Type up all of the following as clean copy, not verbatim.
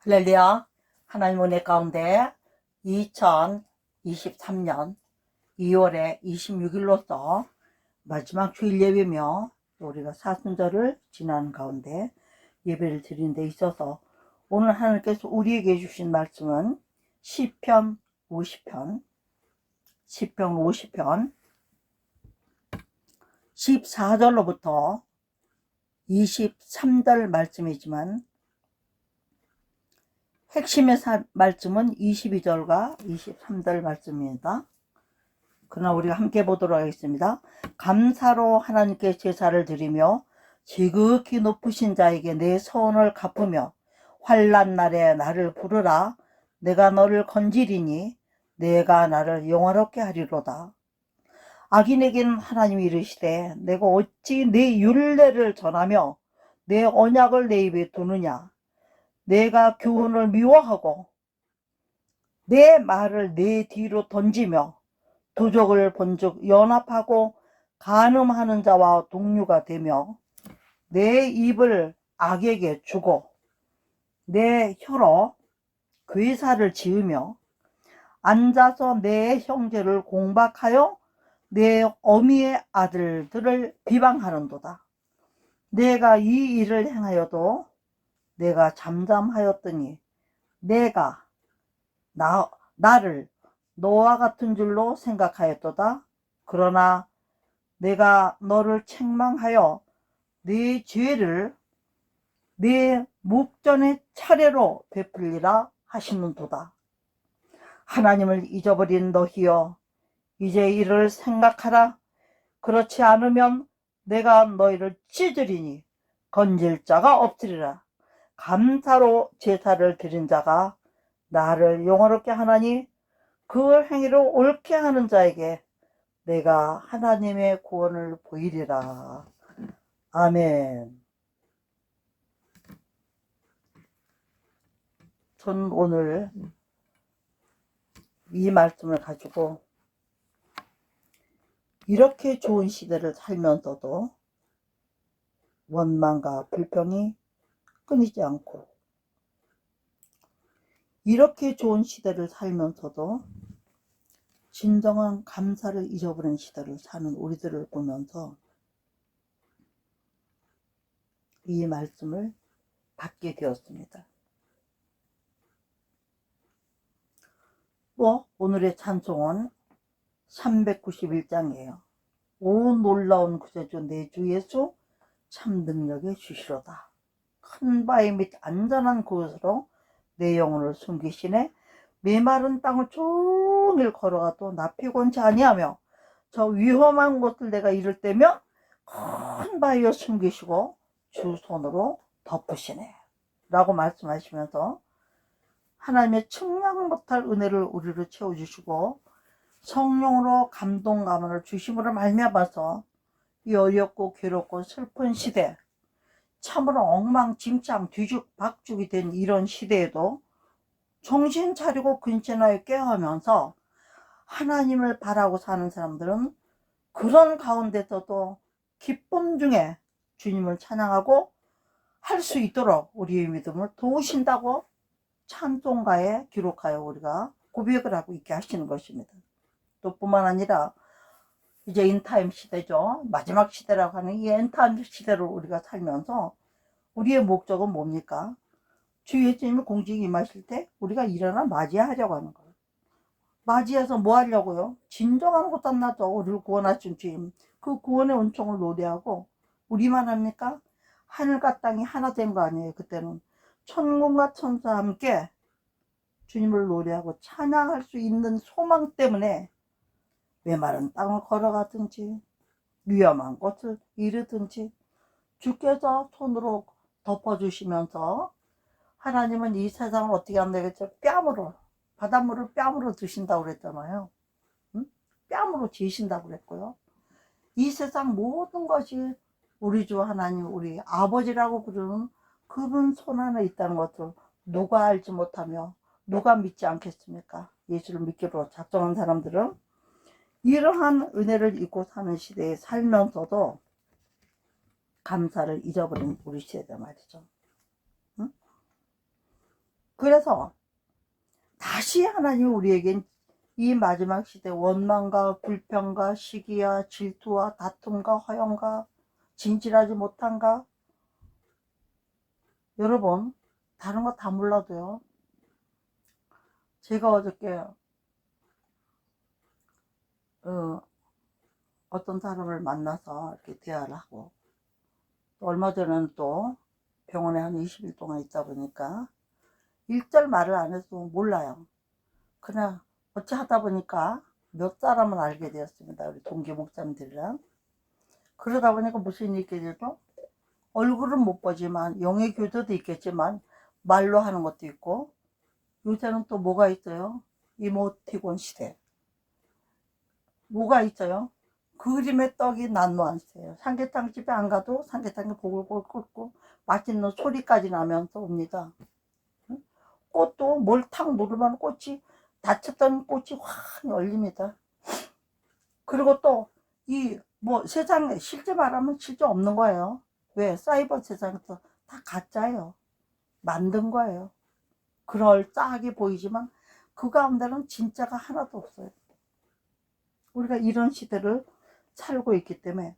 할렐루야. 하나님 은혜 가운데 2023년 2월의 26일로서 마지막 주일 예배며 우리가 사순절을 지나는 가운데 예배를 드리는 데 있어서 오늘 하나님께서 우리에게 주신 말씀은 시편 50편 14절로부터 23절 말씀이지만 핵심의 말씀은 22절과 23절 말씀입니다. 그러나 우리가 함께 보도록 하겠습니다. 감사로 하나님께 제사를 드리며 지극히 높으신 자에게 내 서원을 갚으며 환난 날에 나를 부르라. 내가 너를 건지리니 내가 나를 영화롭게 하리로다. 악인에게는 하나님이 이르시되 내가 어찌 내 율례를 전하며 내 언약을 내 입에 두느냐. 내가 교훈을 미워하고 내 말을 내 뒤로 던지며 도적을 본즉 연합하고 간음하는 자와 동류가 되며 내 입을 악에게 주고 내 혀로 괴사를 지으며 앉아서 내 형제를 공박하여 내 어미의 아들들을 비방하는도다. 내가 이 일을 행하여도 내가 잠잠하였더니 내가 나를 너와 같은 줄로 생각하였도다. 그러나 내가 너를 책망하여 네 죄를 네 목전의 차례로 베풀리라 하시는도다. 하나님을 잊어버린 너희여, 이제 이를 생각하라. 그렇지 않으면 내가 너희를 찢으리니 건질 자가 없으리라. 감사로 제사를 드린 자가 나를 영화롭게 하나니 그 행위로 옳게 하는 자에게 내가 하나님의 구원을 보이리라. 아멘. 전 오늘 이 말씀을 가지고 이렇게 좋은 시대를 살면서도 원망과 불평이 끊이지 않고 이렇게 좋은 시대를 살면서도 진정한 감사를 잊어버린 시대를 사는 우리들을 보면서 이 말씀을 받게 되었습니다. 또 오늘의 찬송은 391장이에요. 오 놀라운 구세주 내 주 예수 참 능력의 주시로다. 큰 바위 및 안전한 곳으로 내 영혼을 숨기시네. 메마른 땅을 종일 걸어가도 나 피곤치 아니하며 저 위험한 곳을 내가 이를 때면 큰 바위에 숨기시고 주 손으로 덮으시네 라고 말씀하시면서 하나님의 측량 못할 은혜를 우리를 채워주시고 성령으로 감동 감화를 주심으로 말미암아서 이 어렵고 괴롭고 슬픈 시대, 참으로 엉망진창 뒤죽박죽이 된 이런 시대에도 정신 차리고 근신하여 깨어가면서 하나님을 바라고 사는 사람들은 그런 가운데서도 기쁨 중에 주님을 찬양하고 할 수 있도록 우리의 믿음을 도우신다고 찬송가에 기록하여 우리가 고백을 하고 있게 하시는 것입니다. 또 뿐만 아니라 이제 인타임 시대죠. 마지막 시대라고 하는 이 엔타임 시대를 우리가 살면서 우리의 목적은 뭡니까? 주 예수님이 공중에 임하실 때 우리가 일어나 맞이하려고 하는 거예요. 맞이해서 뭐 하려고요? 진정한 것도 안 나죠. 우리를 구원하신 주님. 그 구원의 은총을 노래하고 우리만 합니까? 하늘과 땅이 하나 된 거 아니에요. 그때는 천군과 천사와 함께 주님을 노래하고 찬양할 수 있는 소망 때문에 메마른 땅을 걸어가든지 위험한 곳을 이르든지 주께서 손으로 덮어주시면서 하나님은 이 세상을 어떻게 한다 그랬죠? 뺨으로, 바닷물을 뺨으로 드신다고 그랬잖아요. 응? 뺨으로 지신다고 그랬고요. 이 세상 모든 것이 우리 주 하나님, 우리 아버지라고 부르는 그분 손 안에 있다는 것을 누가 알지 못하며 누가 믿지 않겠습니까? 예수를 믿기로 작정한 사람들은 이러한 은혜를 잊고 사는 시대에 살면서도 감사를 잊어버린 우리 시대다 말이죠. 응? 그래서 다시 하나님이 우리에겐 이 마지막 시대 원망과 불평과 시기와 질투와 다툼과 허영과 진실하지 못한가, 여러분 다른 거 다 몰라도요, 제가 어저께 어떤 사람을 만나서 이렇게 대화를 하고, 또 얼마 전에는 또 병원에 한 20일 동안 있다 보니까 일절 말을 안 해도 몰라요. 그냥 어찌 하다 보니까 몇 사람은 알게 되었습니다. 우리 동기 목사님들이랑. 그러다 보니까 무슨 일이 있게 되죠? 얼굴은 못 보지만 영의 교도도 있겠지만 말로 하는 것도 있고, 요새는 또 뭐가 있어요? 이모티콘 시대. 뭐가 있어요? 그림의 떡이 난무한세요. 삼계탕 집에 안 가도 삼계탕이 보글보글 끓고 맛있는 소리까지 나면서 옵니다. 꽃도 뭘 탁 누르면 꽃이, 닫혔던 꽃이 확 열립니다. 그리고 또 이 뭐 세상에 실제 말하면 실제 없는 거예요. 왜? 사이버 세상에서 다 가짜예요. 만든 거예요. 그럴싸하게 보이지만 그 가운데는 진짜가 하나도 없어요. 우리가 이런 시대를 살고 있기 때문에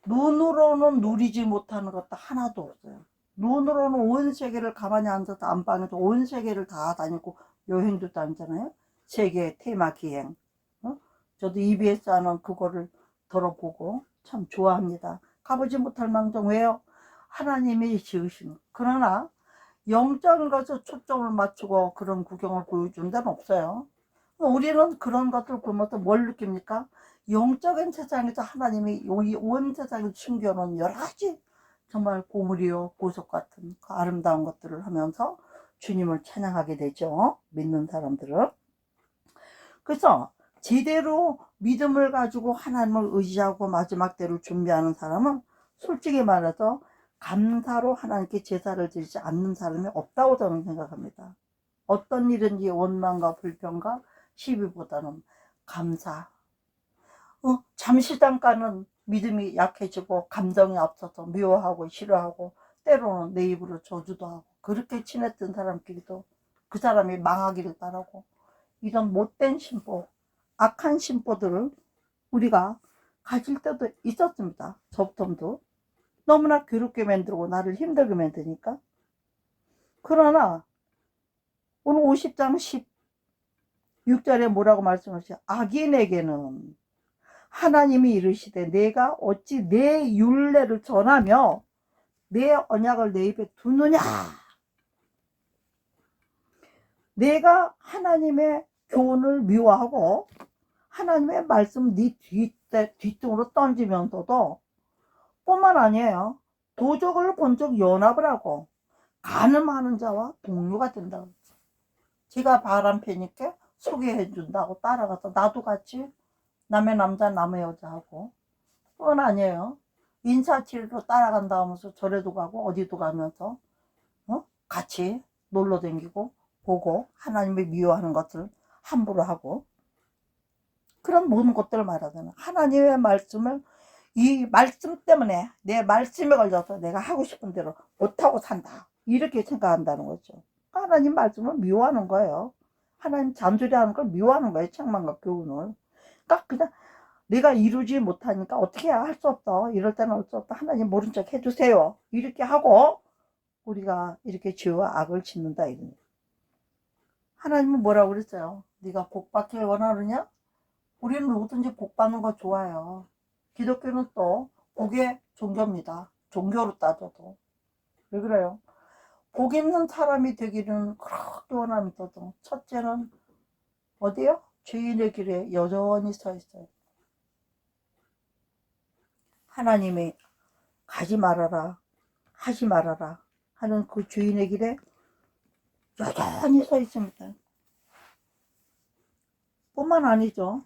눈으로는 누리지 못하는 것도 하나도 없어요. 눈으로는 온 세계를 가만히 앉아서 안방에서 온 세계를 다 다니고 여행도 다니잖아요. 세계 테마 기행. 저도 EBS 하는 그거를 들어보고 참 좋아합니다. 가보지 못할 망정. 왜요? 하나님이 지으신. 그러나 영적인 것에 초점을 맞추고 그런 구경을 보여준 데는 없어요. 우리는 그런 것들을 보면서 뭘 느낍니까? 영적인 세상에서 하나님이 온 세상을 숨겨놓은 여러 가지 정말 보물이요 보석 같은 그 아름다운 것들을 하면서 주님을 찬양하게 되죠. 믿는 사람들은. 그래서 제대로 믿음을 가지고 하나님을 의지하고 마지막 때를 준비하는 사람은 솔직히 말해서 감사로 하나님께 제사를 드리지 않는 사람이 없다고 저는 생각합니다. 어떤 일인지 원망과 불평과 시비보다는 감사. 잠시 잠깐은 믿음이 약해지고 감정이 앞서서 미워하고 싫어하고 때로는 내 입으로 저주도 하고 그렇게 친했던 사람끼리도 그 사람이 망하기를 바라고, 이런 못된 심보, 악한 심보들을 우리가 가질 때도 있었습니다. 저부터도 너무나 괴롭게 만들고 나를 힘들게 만드니까. 그러나 오늘 50장 16절에 뭐라고 말씀하시죠? 악인에게는 하나님이 이르시되 내가 어찌 내 율례를 전하며 내 언약을 내 입에 두느냐. 내가 하나님의 교훈을 미워하고 하나님의 말씀 네 뒷등으로 던지면서도 뿐만 아니에요. 도적을 본적 연합을 하고 간음하는 자와 동료가 된다. 제가 바람피니까 소개해 준다고 따라가서 나도 같이 남의 남자 남의 여자하고, 그건 아니에요. 인사치레로 따라간다 하면서 절에도 가고 어디도 가면서 같이 놀러 다니고 보고 하나님이 미워하는 것을 함부로 하고, 그런 모든 것들을 말하잖아. 하나님의 말씀을, 이 말씀 때문에 내 말씀에 걸려서 내가 하고 싶은 대로 못하고 산다, 이렇게 생각한다는 거죠. 하나님 말씀을 미워하는 거예요. 하나님 잔소리하는 걸 미워하는 거예요. 책망과 교훈을. 그러니까 그냥 내가 이루지 못하니까 어떻게 해야 할 수 없어. 이럴 때는 어쩔 수 없다. 하나님 모른 척 해주세요. 이렇게 하고 우리가 이렇게 죄와 악을 짓는다. 이런. 하나님은 뭐라고 그랬어요? 네가 복 받길 원하느냐? 우리는 누구든지 복 받는 거 좋아요. 기독교는 또 복의 종교입니다. 종교로 따져도. 왜 그래요? 복 있는 사람이 되기는 그렇게 원하면서도 첫째는 어디요? 죄인의 길에 여전히 서 있어요. 하나님이 가지 말아라, 하지 말아라 하는 그 죄인의 길에 여전히 서 있습니다. 뿐만 아니죠.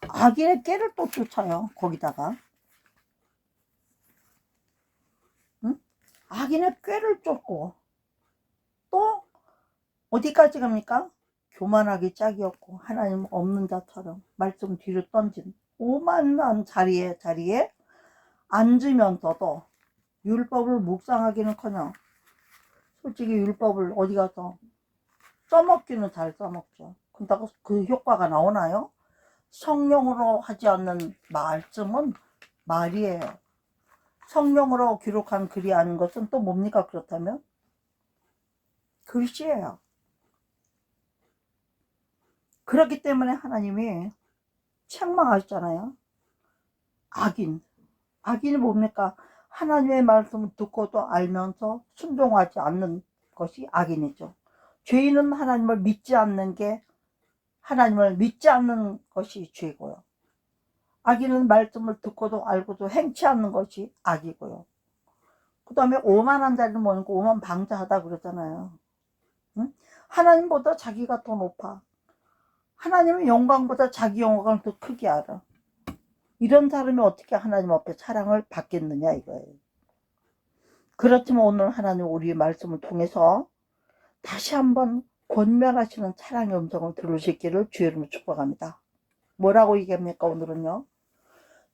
악인의 꾀를 또 쫓아요. 거기다가. 응? 악인의 꾀를 쫓고 또 어디까지 갑니까? 교만하기 짝이 없고 하나님 없는 자처럼 말씀 뒤로 던진 오만한 자리에 앉으면서도 율법을 묵상하기는커녕 솔직히 율법을 어디 가서 써먹기는 잘 써먹죠. 근다고 그 효과가 나오나요? 성령으로 하지 않는 말씀은 말이에요. 성령으로 기록한 글이 아닌 것은 또 뭡니까? 그렇다면 글씨예요. 그렇기 때문에 하나님이 책망하셨잖아요. 악인이 뭡니까? 하나님의 말씀을 듣고도 알면서 순종하지 않는 것이 악인이죠. 죄인은 하나님을 믿지 않는 것이 죄고요. 악인은 말씀을 듣고도 알고도 행치 않는 것이 악이고요. 그 다음에 오만한 자리는 뭐니까 오만방자하다 그러잖아요. 응? 하나님보다 자기가 더 높아. 하나님의 영광보다 자기 영광을 더 크게 알아. 이런 사람이 어떻게 하나님 앞에 사랑을 받겠느냐 이거예요. 그렇지만 오늘 하나님 우리의 말씀을 통해서 다시 한번 권면하시는 사랑의 음성을 들을 수 있기를 주의 이름으로 축복합니다. 뭐라고 얘기합니까? 오늘은요.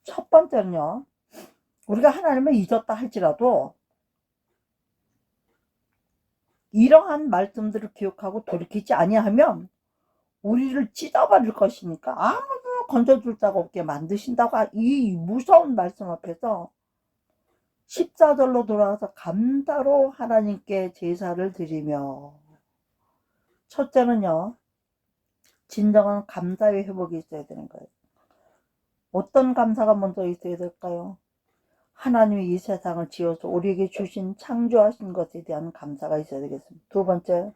첫 번째는요. 우리가 하나님을 잊었다 할지라도 이러한 말씀들을 기억하고 돌이키지 아니하면 우리를 찢어버릴 것이니까 아무도 건져줄 자가 없게 만드신다고 이 무서운 말씀 앞에서 14절로 돌아가서 감사로 하나님께 제사를 드리며, 첫째는요 진정한 감사의 회복이 있어야 되는 거예요. 어떤 감사가 먼저 있어야 될까요? 하나님이 이 세상을 지어서 우리에게 주신 창조하신 것에 대한 감사가 있어야 되겠습니다. 두 번째,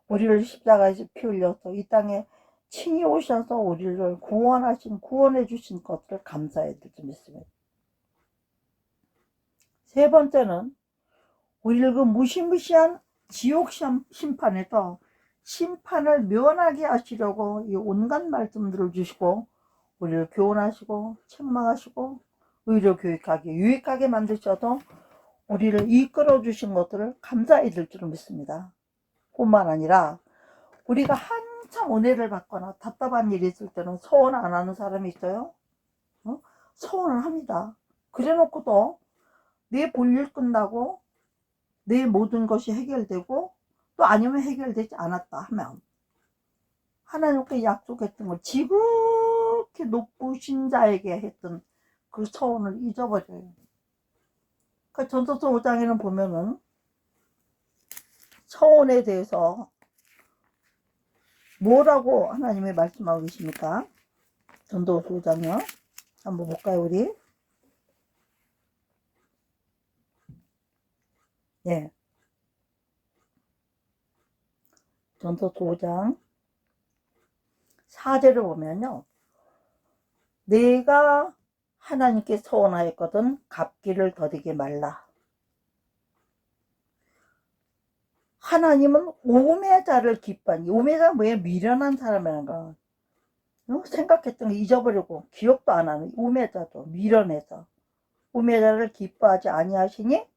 우리를 십자가에서 피 흘려서 이 땅에 친히 오셔서 우리를 구원해 주신 것을 감사해야 될 줄 믿습니다. 세 번째는 우리를 그 무시무시한 지옥 심판에서 심판을 면하게 하시려고 이 온갖 말씀들을 주시고 우리를 교훈하시고 책망하시고 의료 교육하게 유익하게 만드셔도 우리를 이끌어 주신 것들을 감사해야 될 줄 믿습니다. 뿐만 아니라 우리가 한참 은혜를 받거나 답답한 일이 있을 때는 서원 안 하는 사람이 있어요? 서원을 합니다. 그래 놓고도 내 볼일 끝나고 내 모든 것이 해결되고 또 아니면 해결되지 않았다 하면 하나님께 약속했던 걸 지극히 높으신 자에게 했던 그 서원을 잊어버려요. 그 전도서 5장에는 보면은 서원에 대해서 뭐라고 하나님이 말씀하고 계십니까? 전도서 5장이요. 한번 볼까요, 우리? 예. 전도서 5장 4절을 보면요. 내가 하나님께 서원하였거든 갚기를 더디게 말라. 하나님은 우매자를 기뻐하니, 우매자가 뭐예요? 미련한 사람이라는 거. 생각했던 거 잊어버리고 기억도 안 하는 우매자도 미련해서 우매자를 기뻐하지 아니하시니,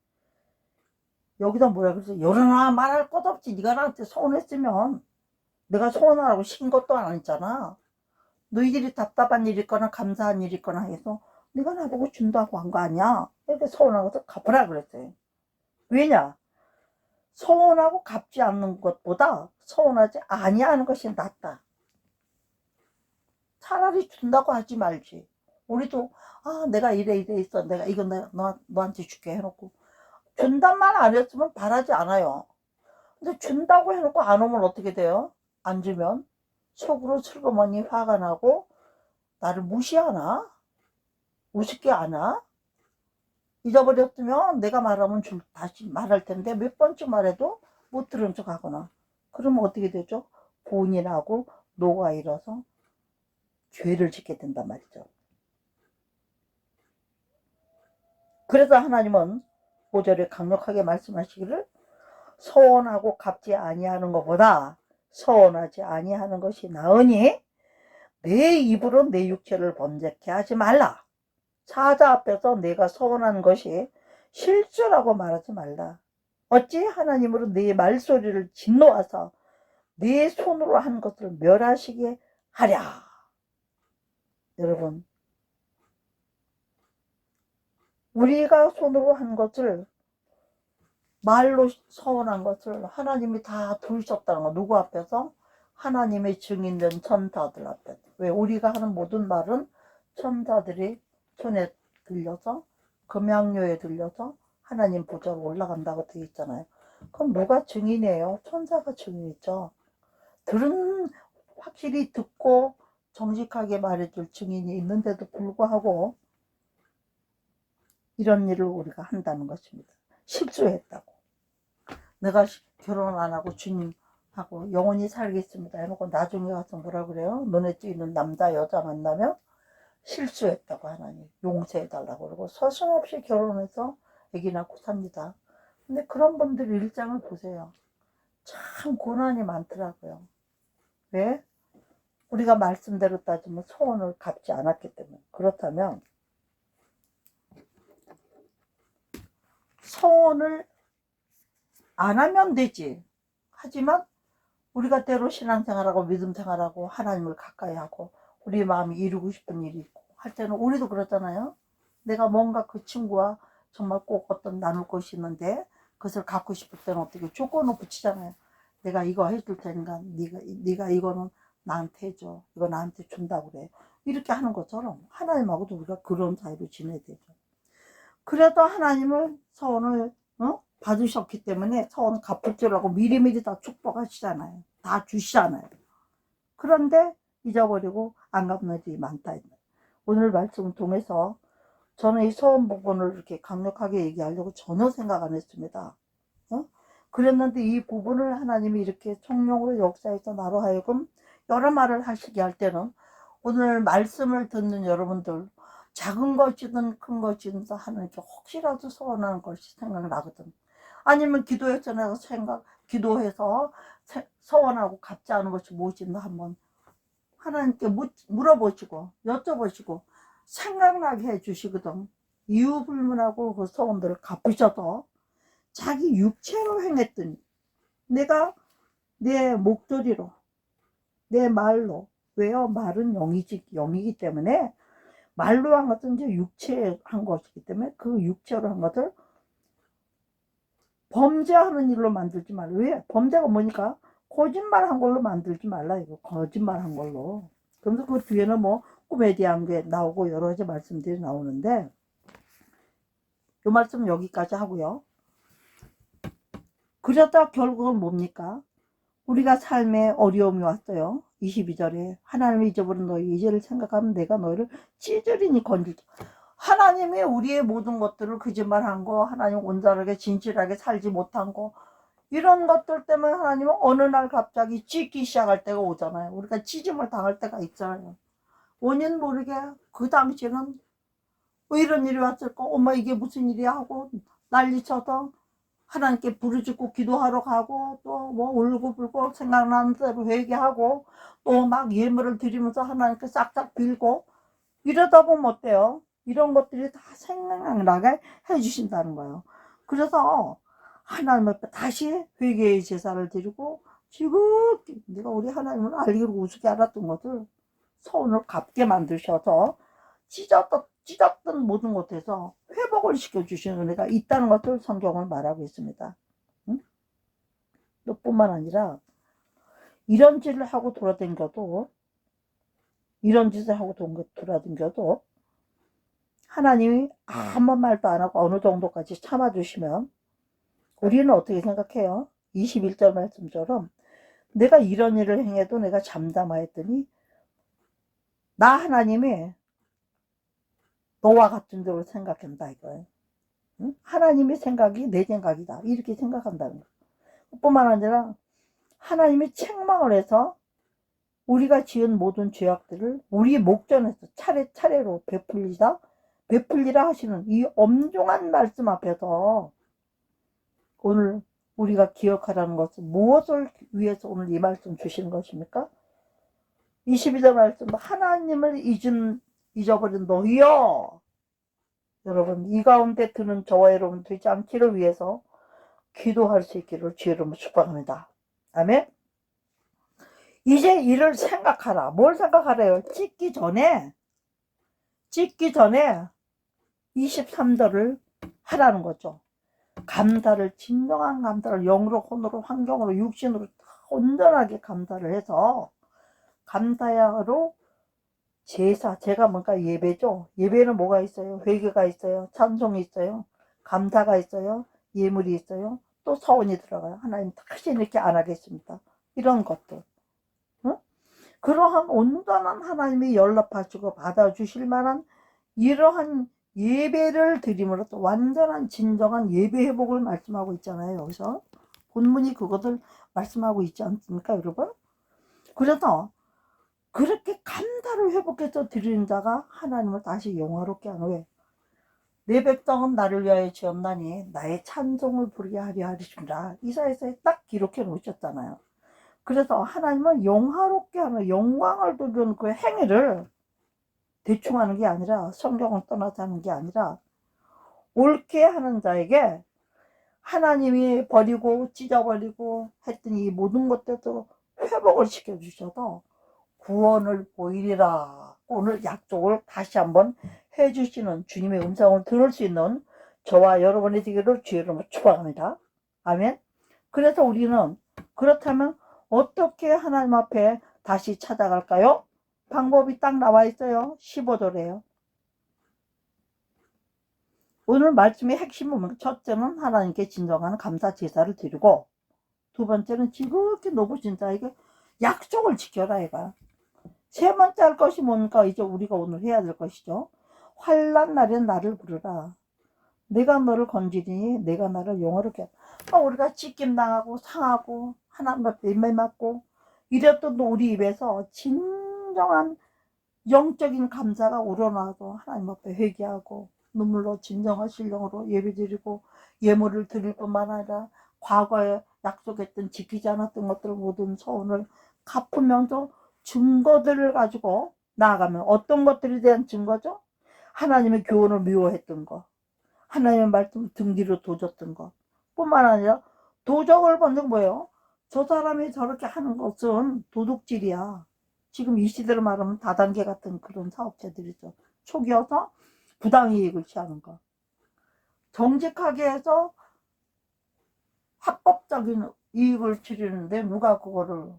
여기다 뭐라 그랬어? 여러나 말할 것 없지. 네가 나한테 소원했으면 내가 소원하라고 신 것도 아니잖아. 너희들이 답답한 일 있거나 감사한 일 있거나 해서 네가 나보고 준다고 한 거 아니야. 이렇게 소원하고서 갚으라 그랬어요. 왜냐? 소원하고 갚지 않는 것보다 소원하지 아니하는 것이 낫다. 차라리 준다고 하지 말지. 우리도 내가 이래 있어. 내가 이거 너한테 줄게 해놓고 준단 말 안 했으면 바라지 않아요. 근데 준다고 해놓고 안 오면 어떻게 돼요? 안 주면 속으로 슬그머니 화가 나고 나를 무시하나? 우습게 하나? 잊어버렸으면 내가 말하면 다시 말할 텐데 몇 번째 말해도 못 들은 척 하거나 그러면 어떻게 되죠? 본인하고 노가 일어서 죄를 짓게 된단 말이죠. 그래서 하나님은 5절에 강력하게 말씀하시기를 서원하고 갚지 아니하는 것보다 서원하지 아니하는 것이 나으니 내 입으로 내 육체를 범죄케 하지 말라. 사자 앞에서 내가 서원한 것이 실수라고 말하지 말라. 어찌 하나님으로 내 말소리를 진노하사 내 손으로 한 것을 멸하시게 하랴. 여러분, 우리가 손으로 한 것을 말로 서운한 것을 하나님이 다 들으셨다는 거. 누구 앞에서? 하나님의 증인된 천사들 앞에서. 왜? 우리가 하는 모든 말은 천사들이 손에 들려서 금양료에 들려서 하나님 보좌로 올라간다고 되어 있잖아요. 그럼 누가 증인이에요? 천사가 증인이죠. 확실히 듣고 정직하게 말해줄 증인이 있는데도 불구하고 이런 일을 우리가 한다는 것입니다. 실수했다고. 내가 결혼 안 하고 주님하고 영원히 살겠습니다 해놓고 나중에 가서 뭐라 그래요? 눈에 띄는 남자 여자 만나면 실수했다고 하나님 용서해달라고 그러고 서슴없이 결혼해서 애기 낳고 삽니다. 근데 그런 분들 일장을 보세요. 참 고난이 많더라고요. 왜? 우리가 말씀대로 따지면 소원을 갚지 않았기 때문에. 그렇다면 소원을 안 하면 되지. 하지만 우리가 때로 신앙생활하고 믿음생활하고 하나님을 가까이 하고 우리 마음이 이루고 싶은 일이 있고 할 때는 우리도 그렇잖아요. 내가 뭔가 그 친구와 정말 꼭 어떤 나눌 것이 있는데 그것을 갖고 싶을 때는 어떻게 조건을 붙이잖아요. 내가 이거 해줄 테니까 네가 이거는 나한테 해줘. 이거 나한테 준다고 그래. 이렇게 하는 것처럼 하나님하고도 우리가 그런 사이로 지내야 되죠. 그래도 하나님을 소원을 받으셨기 때문에 소원 갚을 줄 알고 미리미리 다 축복하시잖아요. 다 주시잖아요. 그런데 잊어버리고 안 갚는 일이 많다. 오늘 말씀을 통해서 저는 이 소원 부분을 이렇게 강력하게 얘기하려고 전혀 생각 안 했습니다. 그랬는데 이 부분을 하나님이 이렇게 총력으로 역사해서 나로 하여금 여러 말을 하시게 할 때는 오늘 말씀을 듣는 여러분들 작은 것이든 큰 것이든 하나님께 혹시라도 소원하는 것이 생각나거든. 아니면 기도해서 내가 기도해서 소원하고 갚지 않은 것이 무엇인가 한번 하나님께 물어보시고 여쭤보시고 생각나게 해주시거든. 이유 불문하고 그 소원들을 갚으셔도 자기 육체로 행했더니 내가 내 목소리로 내 말로 왜요? 말은 영이기 때문에 말로 한 것은 이제 육체에 한 것이기 때문에 그 육체로 한 것을 범죄하는 일로 만들지 말라. 왜? 범죄가 뭐니까? 거짓말한 걸로 만들지 말라. 이거 거짓말한 걸로. 그래서 그 뒤에는 뭐 꿈에 대한 게 나오고 여러 가지 말씀들이 나오는데 이 말씀 여기까지 하고요. 그러다 결국은 뭡니까? 우리가 삶에 어려움이 왔어요. 22절에 하나님이 잊어버린 너희 이제를 생각하면 내가 너희를 찌질이니 건질지. 하나님이 우리의 모든 것들을 거짓말한 거, 하나님 온전하게 진실하게 살지 못한 거, 이런 것들 때문에 하나님은 어느 날 갑자기 찢기 시작할 때가 오잖아요. 우리가 찢음을 당할 때가 있잖아요. 원인 모르게 그 당시에는 왜 이런 일이 왔을까? 엄마 이게 무슨 일이야? 하고 난리쳐서 하나님께 부르짖고 기도하러 가고 또 뭐 울고불고 생각나는 대로 회개하고 또 막 예물을 드리면서 하나님께 싹싹 빌고 이러다 보면 어때요? 이런 것들이 다 생각나게 해주신다는 거예요. 그래서 하나님 앞에 다시 회개의 제사를 드리고 지극히 내가 우리 하나님을 알기로 우습게 알았던 것을 소원을 갚게 만드셔서 찢었던 모든 것에서 회복을 시켜주시는 은혜가 있다는 것을 성경을 말하고 있습니다. 응? 또 뿐만 아니라 이런 짓을 하고 돌아다녀도 하나님이 아무 말도 안 하고 어느 정도까지 참아주시면 우리는 어떻게 생각해요? 21절 말씀처럼 내가 이런 일을 행해도 내가 잠잠하였더니 나 하나님이 너와 같은 대로 생각한다 이거예요. 응? 하나님의 생각이 내 생각이다 이렇게 생각한다는 거예요. 뿐만 아니라 하나님이 책망을 해서 우리가 지은 모든 죄악들을 우리 목전에서 차례차례로 베풀리라 하시는 이 엄중한 말씀 앞에서 오늘 우리가 기억하라는 것은 무엇을 위해서 오늘 이 말씀 주시는 것입니까? 22절 말씀 하나님을 잊어버린 너희여. 여러분 이 가운데 드는 저와 여러분 되지 않기를 위해서 기도할 수 있기를 주의 이름으로 축복합니다. 아멘. 이제 이를 생각하라. 뭘 생각하래요? 찢기 전에 23절을 하라는 거죠. 감사를, 진정한 감사를 영으로, 혼으로, 환경으로, 육신으로 온전하게 감사를 해서 감사야로 제사, 제가 뭔가 예배죠. 예배는 뭐가 있어요? 회개가 있어요. 찬송이 있어요. 감사가 있어요. 예물이 있어요. 또 서원이 들어가요. 하나님 다시 이렇게 안 하겠습니다. 이런 것들. 응? 그러한 온전한 하나님이 연락하시고 받아주실 만한 이러한 예배를 드림으로써 완전한 진정한 예배 회복을 말씀하고 있잖아요. 여기서 본문이 그것을 말씀하고 있지 않습니까, 여러분? 그래서 그렇게 감사를 회복해서 드리는 자가 하나님을 다시 영화롭게 하는, 왜? 내 백성은 나를 위하여 지었나니 나의 찬송을 부르게 하려 하리라. 이사야서에 딱 기록해 놓으셨잖아요. 그래서 하나님은 영화롭게 하는, 영광을 돌리는 그 행위를 대충 하는 게 아니라, 성경을 떠나서 하는 게 아니라 옳게 하는 자에게 하나님이 버리고 찢어버리고 했던 이 모든 것들도 회복을 시켜주셔서 구원을 보이리라. 오늘 약속을 다시 한번 해주시는 주님의 음성을 들을 수 있는 저와 여러분이 되기를 주의 이름으로 축복합니다. 아멘. 그래서 우리는 그렇다면 어떻게 하나님 앞에 다시 찾아갈까요? 방법이 딱 나와 있어요. 15절에요. 오늘 말씀의 핵심은, 첫째는 하나님께 진정한 감사 제사를 드리고, 두 번째는 지극히 높으신 자에게 약속을 지켜라 이가. 세 번째 할 것이 뭔가 이제 우리가 오늘 해야 될 것이죠. 환난 날엔 나를 부르라. 내가 너를 건지리니 내가 나를 영화롭게. 우리가 찢김 당하고 상하고 하나님 앞에 매 맞고 이랬던 우리 입에서 진정한 영적인 감사가 우러나서 하나님 앞에 회개하고 눈물로 진정하실 영으로 예배드리고 예물을 드릴 뿐만 아니라 과거에 약속했던 지키지 않았던 것들 모든 서운을 갚으면서 증거들을 가지고 나아가면, 어떤 것들에 대한 증거죠? 하나님의 교훈을 미워했던 거, 하나님의 말씀을 등 뒤로 도졌던 것 뿐만 아니라, 도적을 본 적 뭐예요? 저 사람이 저렇게 하는 것은 도둑질이야. 지금 이 시대로 말하면 다단계 같은 그런 사업체들이죠. 속여서 부당이익을 취하는 거. 정직하게 해서 합법적인 이익을 취리는데 누가 그거를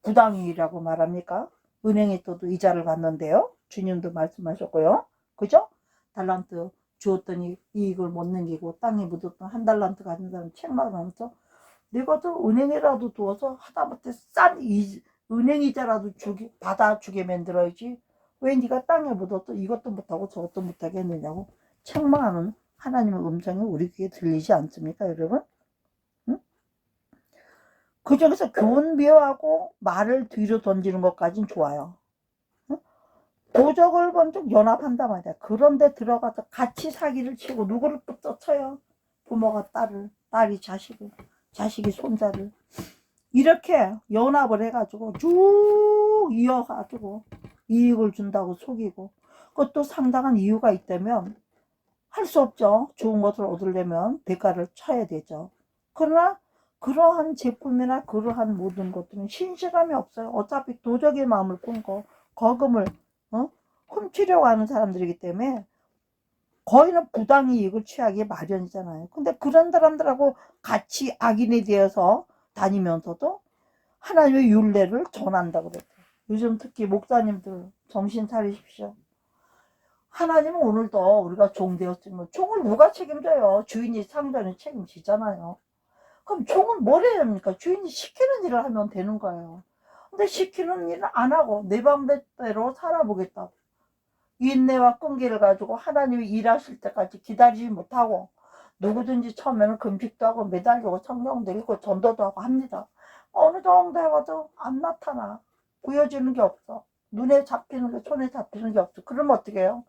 부당이익이라고 말합니까? 은행에 또 이자를 받는데요. 주님도 말씀하셨고요. 그죠? 달란트 주었더니 이익을 못 남기고 땅에 묻었던 한 달란트 가진 사람 책망하면서, 내가 또 은행에라도 두어서 하다못해 싼 은행이자라도 받아주게 만들어야지 왜 네가 땅에 묻어서 이것도 못하고 저것도 못하게 했느냐고 책망하는 하나님의 음성이 우리 귀에 들리지 않습니까, 여러분? 응? 그 중에서 교훈 비하하고 말을 뒤로 던지는 것까진 좋아요. 응? 도적을 먼저 연합한단 말이야. 그런데 들어가서 같이 사기를 치고 누구를 붙여쳐요? 부모가 딸을, 딸이 자식을, 자식이 손자를. 이렇게 연합을 해가지고 쭉 이어가지고 이익을 준다고 속이고, 그것도 상당한 이유가 있다면 할 수 없죠. 좋은 것을 얻으려면 대가를 쳐야 되죠. 그러나 그러한 제품이나 그러한 모든 것들은 신실함이 없어요. 어차피 도적의 마음을 품고 거금을 훔치려고 하는 사람들이기 때문에 거의는 부당이익을 취하기 마련이잖아요. 근데 그런 사람들하고 같이 악인이 되어서 다니면서도 하나님의 율례를 전한다고 그랬죠. 요즘 특히 목사님들 정신 차리십시오. 하나님은 오늘도 우리가 종 되었으면 종을 누가 책임져요? 주인이 상대는 책임지잖아요. 그럼 종은 뭘 해야 합니까? 주인이 시키는 일을 하면 되는 거예요. 근데 시키는 일을 안 하고 내 방법대로 살아보겠다고 인내와 끈기를 가지고 하나님이 일하실 때까지 기다리지 못하고, 누구든지 처음에는 금식도 하고 매달리고 성경도 읽고 전도도 하고 합니다. 어느 정도 해봐도 안 나타나. 보여지는 게 없어. 눈에 잡히는 게, 손에 잡히는 게 없어. 그러면 어떻게 해요?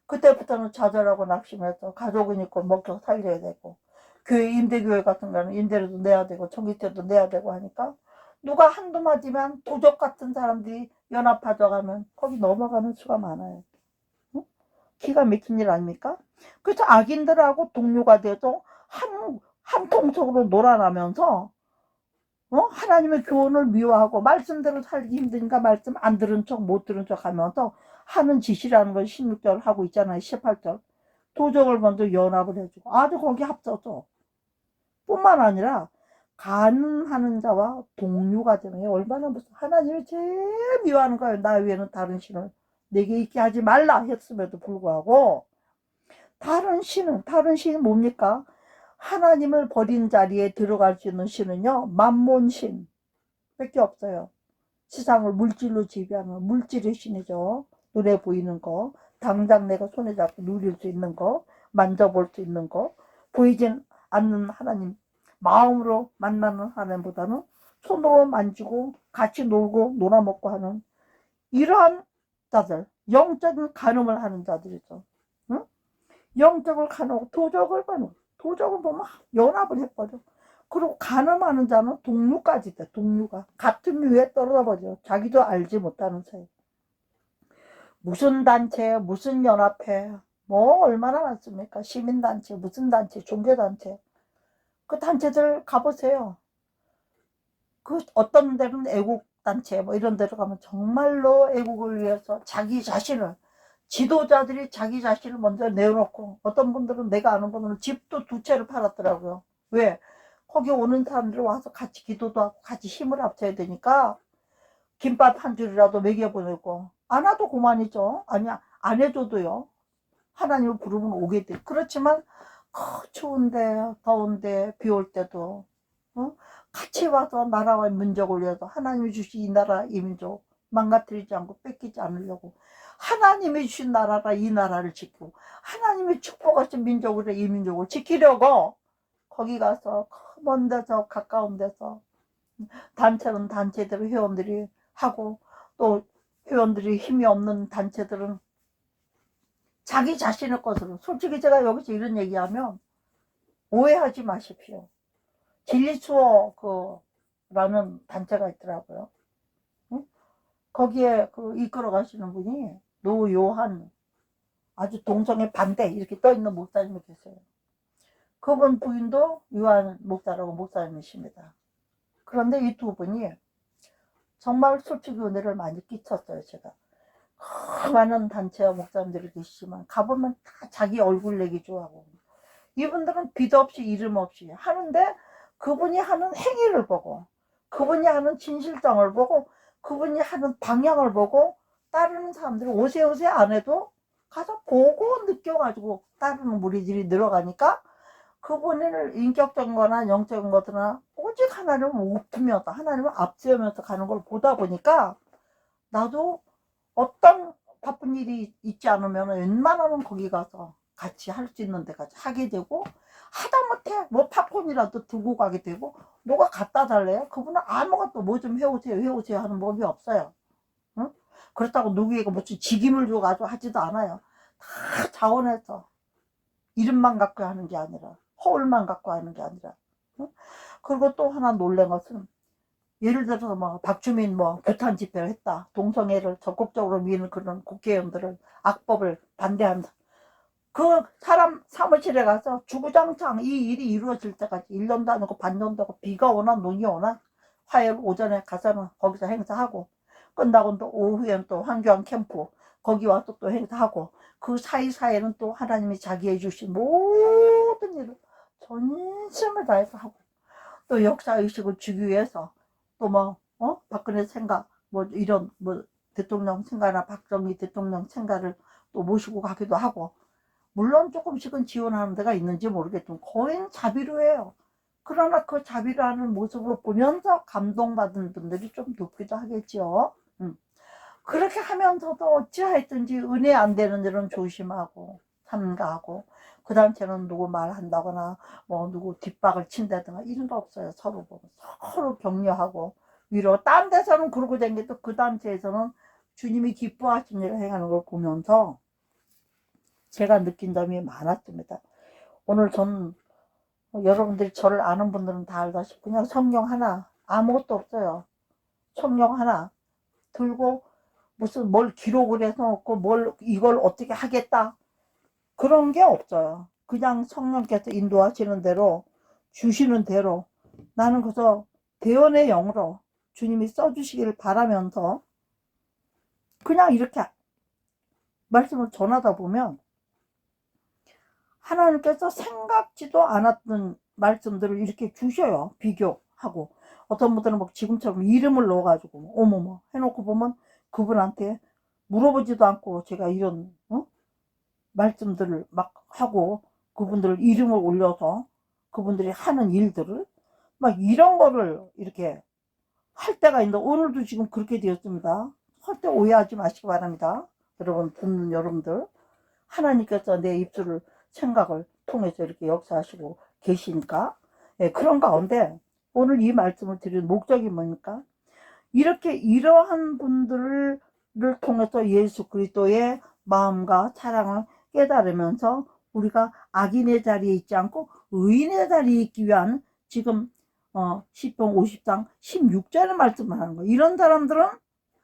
그때부터는 좌절하고 낙심해서 가족은 있고 먹고 살려야 되고, 교회 임대교회 같은 거는 임대료도 내야 되고 전기세도 내야 되고 하니까, 누가 한두 마디면 도적 같은 사람들이 연합하자 가면 거기 넘어가는 수가 많아요. 응? 기가 막힌 일 아닙니까? 그래서 악인들하고 동료가 돼서 한 통속으로 놀아나면서 하나님의 교훈을 미워하고 말씀대로 살기 힘드니까 말씀 안 들은 척 못 들은 척 하면서 하는 짓이라는 걸 16절 하고 있잖아요. 18절. 도적을 먼저 연합을 해주고 아주 거기 합쳐서 뿐만 아니라 간음하는 자와 동류가 되는 게 얼마나 무슨 하나님이 제일 미워하는 거예요. 나 외에는 다른 신을 내게 있게 하지 말라 했음에도 불구하고 다른 신이 뭡니까? 하나님을 버린 자리에 들어갈 수 있는 신은요, 만몬신 밖에 없어요. 세상을 물질로 지배하는 물질의 신이죠. 눈에 보이는 거, 당장 내가 손에 잡고 누릴 수 있는 거, 만져볼 수 있는 거, 보이진 않는 하나님, 마음으로 만나는 하나님보다는 손으로 만지고 같이 놀고 놀아먹고 하는 이러한 자들, 영적인 간음을 하는 자들이죠. 응? 영적을 간음하고 도적을 보면 연합을 해버려. 그리고 간음하는 자는 동류까지 돼. 동류가 같은 류에 떨어져 버려. 자기도 알지 못하는 사이. 무슨 단체, 무슨 연합회, 뭐 얼마나 많습니까? 시민단체, 무슨 단체, 종교단체. 그 단체들 가보세요. 그 어떤 데는 애국단체 뭐 이런 데로 가면 정말로 애국을 위해서 자기 자신을, 지도자들이 자기 자신을 먼저 내어놓고, 어떤 분들은 내가 아는 분들은 집도 2채를 팔았더라고요. 왜? 거기 오는 사람들 와서 같이 기도도 하고 같이 힘을 합쳐야 되니까 김밥 한 줄이라도 먹여보내고, 안 와도 그만이죠. 아니야, 안 해줘도요, 하나님을 부르면 오게 돼. 그렇지만 추운데 더운데 비 올 때도 같이 와서 나라와 민족을 위해서 하나님이 주신 이 나라 이 민족 망가뜨리지 않고 뺏기지 않으려고, 하나님이 주신 나라라 이 나라를 지키고 하나님이 축복하신 민족으로 이 민족을 지키려고 거기 가서 먼 데서 가까운 데서 단체는 단체대로 회원들이 하고, 또 회원들이 힘이 없는 단체들은 자기 자신의 것으로, 솔직히 제가 여기서 이런 얘기하면 오해하지 마십시오. 진리수어 라는 단체가 있더라고요. 응? 거기에 이끌어 가시는 분이 노요한, 아주 동성애 반대 이렇게 떠 있는 목사님이 계세요. 그분 부인도 요한 목사라고 목사님이십니다. 그런데 이 두 분이 정말 솔직히 은혜를 많이 끼쳤어요. 제가 많은 단체와 목사님들이 계시지만 가보면 다 자기 얼굴 내기 좋아하고, 이분들은 빛 없이 이름 없이 하는데, 그분이 하는 행위를 보고, 그분이 하는 진실성을 보고, 그분이 하는 방향을 보고 따르는 사람들이 오세오세 안 해도 가서 보고 느껴가지고 따르는 무리들이 늘어가니까, 그분을 인격적인 거나 영적인 것들나 오직 하나님을 높이면서 하나님을 앞세우면서 가는 걸 보다 보니까, 나도 어떤 바쁜 일이 있지 않으면 웬만하면 거기 가서 같이 할 수 있는 데 가서 하게 되고, 하다못해 뭐 팝콘이라도 두고 가게 되고, 누가 갖다 달래요? 그분은 아무것도 뭐 좀 해오세요 하는 법이 없어요. 응? 그렇다고 누구에게 무슨 직임을 줘가지고 하지도 않아요. 다 자원해서 이름만 갖고 하는 게 아니라, 허울만 갖고 하는 게 아니라. 응? 그리고 또 하나 놀란 것은, 예를 들어서 뭐 박주민 뭐 규탄 집회를 했다, 동성애를 적극적으로 미는 그런 국회의원들을, 악법을 반대한다, 그 사람 사무실에 가서 주구장창 이 일이 이루어질 때까지 1년도 안 되고 반년도 되고, 비가 오나 눈이 오나 화요일 오전에 가서는 거기서 행사하고, 끝나고 또 오후에는 또 황교안 캠프 거기 와서 또 행사하고, 그 사이사이에는 또 하나님이 자기해 주신 모든 일을 전심을 다해서 하고, 또 역사의식을 주기 위해서 또 뭐 박근혜 생가 뭐 이런 뭐 대통령 생가나 박정희 대통령 생가를 또 모시고 가기도 하고, 물론 조금씩은 지원하는 데가 있는지 모르겠지만 거의 자비로 해요. 그러나 그 자비로 하는 모습을 보면서 감동받은 분들이 좀 높기도 하겠죠. 그렇게 하면서도 어찌하였든지 은혜 안 되는 일은 조심하고 삼가하고, 그 단체는 누구 말한다거나 뭐 누구 뒷박을 친다든가 이런 거 없어요. 서로 보고 서로 격려하고 위로. 딴 데서는 그러고 다니도 그 단체에서는 주님이 기뻐하시는 일을 행하는 걸 보면서 제가 느낀 점이 많았습니다. 오늘 전 여러분들이 저를 아는 분들은 다 알다시피 그냥 성경 하나, 아무것도 없어요. 성경 하나 들고 무슨 뭘 기록을 해서 놓고 뭘 이걸 어떻게 하겠다 그런 게 없어요. 그냥 성령께서 인도하시는 대로, 주시는 대로 나는 그래서 대언의 영으로 주님이 써주시기를 바라면서 그냥 이렇게 말씀을 전하다 보면, 하나님께서 생각지도 않았던 말씀들을 이렇게 주셔요. 비교하고. 어떤 분들은 막 지금처럼 이름을 넣어가지고 어머머 해놓고 보면 그분한테 물어보지도 않고 제가 이런 말씀들을 막 하고 그분들 이름을 올려서 그분들이 하는 일들을 막 이런 거를 이렇게 할 때가 있는데 오늘도 지금 그렇게 되었습니다. 할 때 오해하지 마시기 바랍니다. 여러분 듣는 여러분들 하나님께서 내 입술을 생각을 통해서 이렇게 역사하시고 계시니까 예, 그런 가운데 오늘 이 말씀을 드리는 목적이 뭡니까? 이렇게 이러한 분들을 통해서 예수 그리스도의 마음과 사랑을 깨달으면서 우리가 악인의 자리에 있지 않고 의인의 자리에 있기 위한 지금 시편 50장 16절의 말씀을 하는 거예요. 이런 사람들은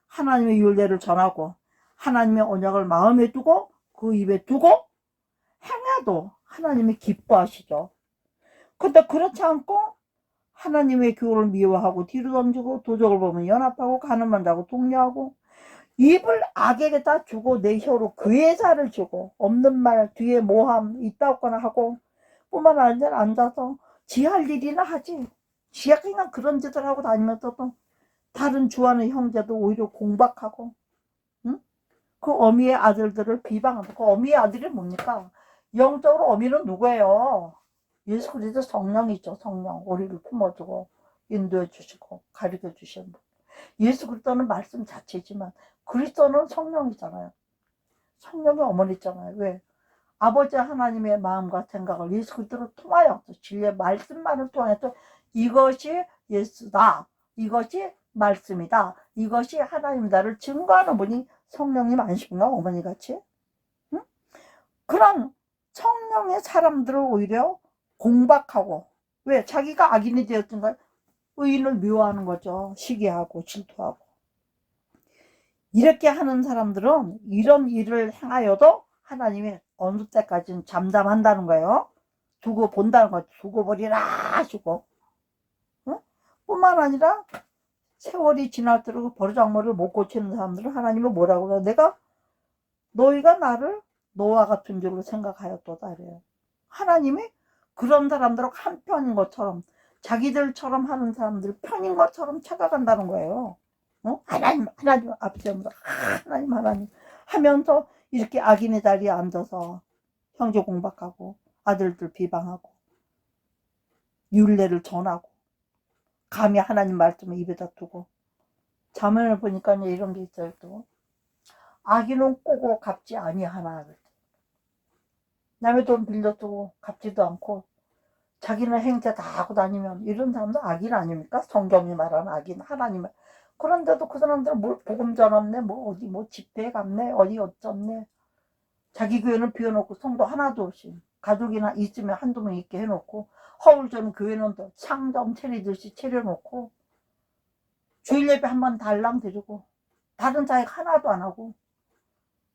하나님의 율례를 전하고 하나님의 언약을 마음에 두고 그 입에 두고 행해도 하나님이 기뻐하시죠. 근데 그렇지 않고 하나님의 교훈을 미워하고 뒤로 던지고 도적을 보면 연합하고 가늠만 자고 독려하고 입을 악에게다 주고 내 혀로 그의 살을 주고 없는 말 뒤에 모함 있다거나 하고 뿐만 아니라 앉아서 지 할 일이나 하지. 지가 그냥 그런 짓을 하고 다니면서도 다른 주하는 형제도 오히려 공박하고 응? 그 어미의 아들들을 비방하고 그 어미의 아들이 뭡니까? 영적으로 어미는 누구예요? 예수 그리스도 성령이죠. 성령 우리를 품어주고 인도해 주시고 가르쳐 주시는 분. 예수 그리스도는 말씀 자체지만 그리스도는 성령이잖아요. 성령의 어머니잖아요. 왜? 아버지 하나님의 마음과 생각을 예수 그리스도로 통하여 진리의 말씀만을 통해서 이것이 예수다. 이것이 말씀이다. 이것이 하나님다를 증거하는 분이 성령님 아니신가 어머니같이? 응? 그런 성령의 사람들을 오히려 공박하고 왜? 자기가 악인이 되었던가 의인을 미워하는 거죠. 시기하고 질투하고 이렇게 하는 사람들은 이런 일을 행하여도 하나님이 어느 때까지는 잠잠한다는 거예요. 두고 본다는 거죠. 두고 보리라 하시고 응? 뿐만 아니라 세월이 지날수록 버르장머리를 못 고치는 사람들은 하나님은 뭐라고 그래요? 내가 너희가 나를 너와 같은 줄로 생각하였도다 그래요. 하나님이 그런 사람들은 한 편인 것처럼 자기들처럼 하는 사람들 편인 것처럼 착각한다는 거예요. 하나님 앞에 하나님 하면서 이렇게 악인의 자리에 앉아서 형제 공박하고 아들들 비방하고 율례를 전하고 감히 하나님 말씀을 입에다 두고 자문을 보니까 이런 게 있어요. 또 악인은 꼬고 갚지 아니하나 남의 돈 빌려주고 갚지도 않고 자기는 행자 다 하고 다니면 이런 사람도 악인 아닙니까? 성경이 말하는 악인 하나님은. 그런데도 그 사람들은 뭐 복음 전없네 뭐 어디 뭐 집회에 갔네 어디 어쩌네 자기 교회는 비워놓고 성도 하나도 없이 가족이나 있으면 한두 명 있게 해놓고 허울전 교회는 또 상점 차리듯이 차려놓고 주일 예배 한 번 달랑 드리고 다른 사역 하나도 안 하고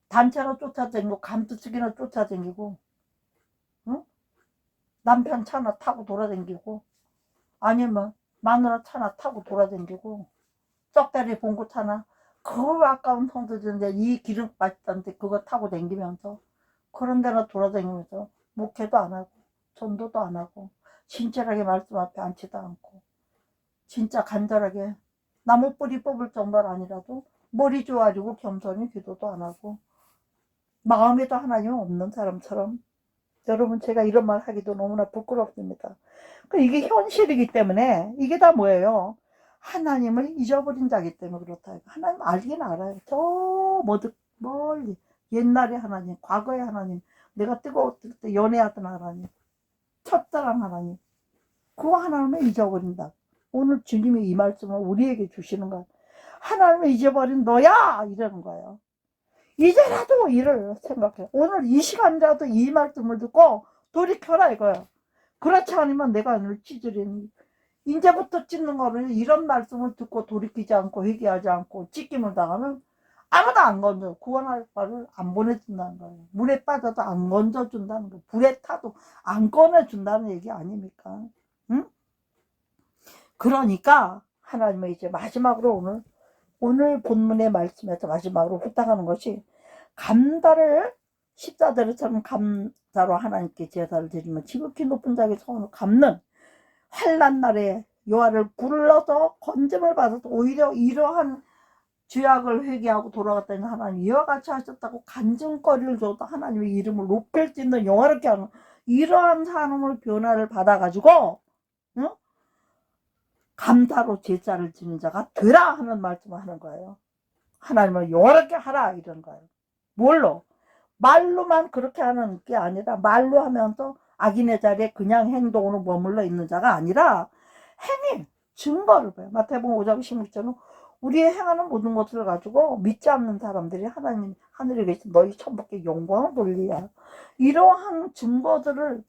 단체로 쫓아다니고 감투쓰기나 쫓아다니고 응? 남편 차나 타고 돌아다니고 아니면 마누라 차나 타고 돌아다니고 썩다리 봉고 차나 그 아까운 성도들인데 이 기름 맛있던데 그거 타고 다니면서 그런 데나 돌아다니면서 목회도 안 하고 전도도 안 하고 친절하게 말씀 앞에 앉지도 않고 진짜 간절하게 나무 뿌리 뽑을 정도는 아니라도 머리 좋아지고 겸손히 기도도 안 하고 마음에도 하나님 없는 사람처럼 여러분 제가 이런 말 하기도 너무나 부끄럽습니다. 이게 현실이기 때문에 이게 다 뭐예요? 하나님을 잊어버린 자기 때문에 그렇다. 하나님 알긴 알아요. 저 멀리 옛날의 하나님, 과거의 하나님, 내가 뜨거웠을 때 연애하던 하나님, 첫사랑 하나님, 그 하나님을 잊어버린다. 오늘 주님이 이 말씀을 우리에게 주시는 거야. 하나님을 잊어버린 너야! 이러는 거예요. 이제라도 이를 생각해. 오늘 이 시간이라도 이 말씀을 듣고 돌이켜라 이거야. 그렇지 않으면 내가 오늘 찌질인 이제부터 찢는 거는 이런 말씀을 듣고 돌이키지 않고 회개하지 않고 찢김을 당하면 아무도 안 건져 구원할 바를 안 보내준다는 거예요. 물에 빠져도 안 건져준다는 거예요. 불에 타도 안 꺼내준다는 얘기 아닙니까? 응? 그러니까 하나님은 이제 마지막으로 오늘 본문의 말씀에서 마지막으로 부탁하는 것이 감사를 십자들처럼 감사로 하나님께 제사를 드리면 지극히 높은 자에게 소원을 갚는 환난 날에 여호와를 불러서 건짐을 받아서 오히려 이러한 죄악을 회개하고 돌아갔다니 하나님 이와 같이 하셨다고 간증거리를 줘도 하나님의 이름을 높일 수 있는 영화롭게 하는 이러한 사람을 변화를 받아가지고 응? 감사로 제자를 지는 자가 되라 하는 말씀을 하는 거예요. 하나님을 영화롭게 하라 이런 거예요. 뭘로? 말로만 그렇게 하는 게 아니라 말로 하면서 악인의 자리에 그냥 행동으로 머물러 있는 자가 아니라 행위, 증거를 봐요. 마태복음 5장 16절은 우리의 행하는 모든 것을 가지고 믿지 않는 사람들이 하나님 하늘에 계신 너희 천국의 영광을 돌리야. 이러한 증거들을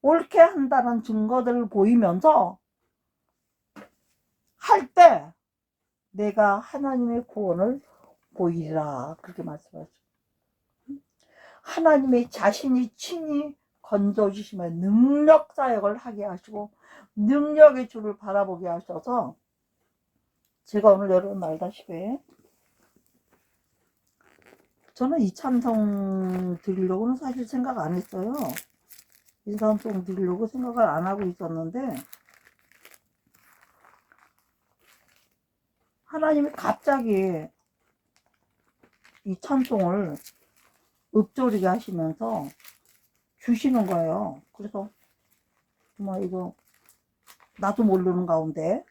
옳게 한다는 증거들을 보이면서 할 때 내가 하나님의 구원을 보이리라 그렇게 말씀하셨어요. 하나님의 자신이 친히 건져주시면 능력 사역을 하게 하시고 능력의 주를 바라보게 하셔서 제가 오늘 여러분 알다시피 저는 이 찬송 드리려고는 사실 생각 안 했어요. 이 찬송 드리려고 생각을 안 하고 있었는데 하나님이 갑자기 이 찬송을 읊조리게 하시면서 주시는 거예요. 그래서 정말 이거 나도 모르는 가운데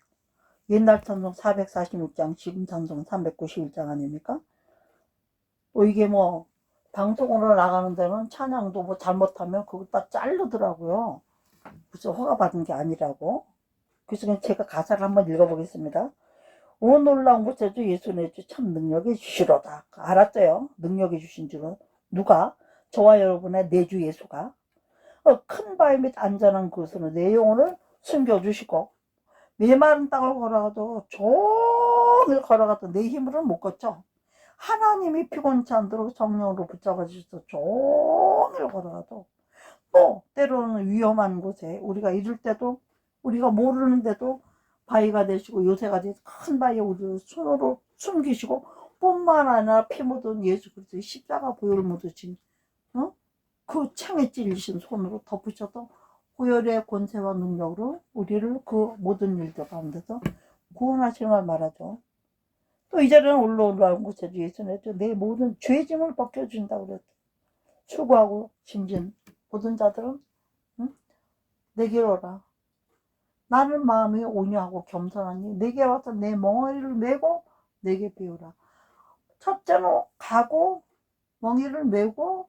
옛날 찬송 446장 지금 찬송 391장 아닙니까? 또 이게 뭐 방송으로 나가는 데는 찬양도 뭐 잘못하면 그걸 딱 자르더라고요. 무슨 허가받은 게 아니라고. 그래서 그냥 제가 가사를 한번 읽어보겠습니다. 오 놀라운 구세주 예수 내 주 참 능력이 주시로다. 알았어요. 능력이 주신 줄은. 누가? 저와 여러분의 내 주 예수가 큰 바위 및 안전한 곳으로 내 영혼을 숨겨주시고 메마른 땅을 걸어가도 종일 걸어가도 내 힘으로는 못 걷죠. 하나님이 피곤치 않도록 성령으로 붙잡아 주셔서 종일 걸어가도 또 때로는 위험한 곳에 우리가 이럴 때도 우리가 모르는데도 바위가 되시고 요새가 돼서 큰 바위에 우리를 손으로 숨기시고 뿐만 아니라 피 묻은 예수 그리스도의 십자가 보혈 묻으신 그 창에 찔리신 손으로 덮으셔도 고열의 권세와 능력으로 우리를 그 모든 일들 가운데서 구원하시는 걸 말하죠. 또 이제는 올라온 곳에 예수는 내 모든 죄짐을 벗겨준다고 그랬죠. 수고하고 짐진 모든 자들은 내게로 오라. 나는 마음이 온유하고 겸손하니 내게 와서 내 멍에를 메고 내게 배우라. 첫째는 가고 멍에를 메고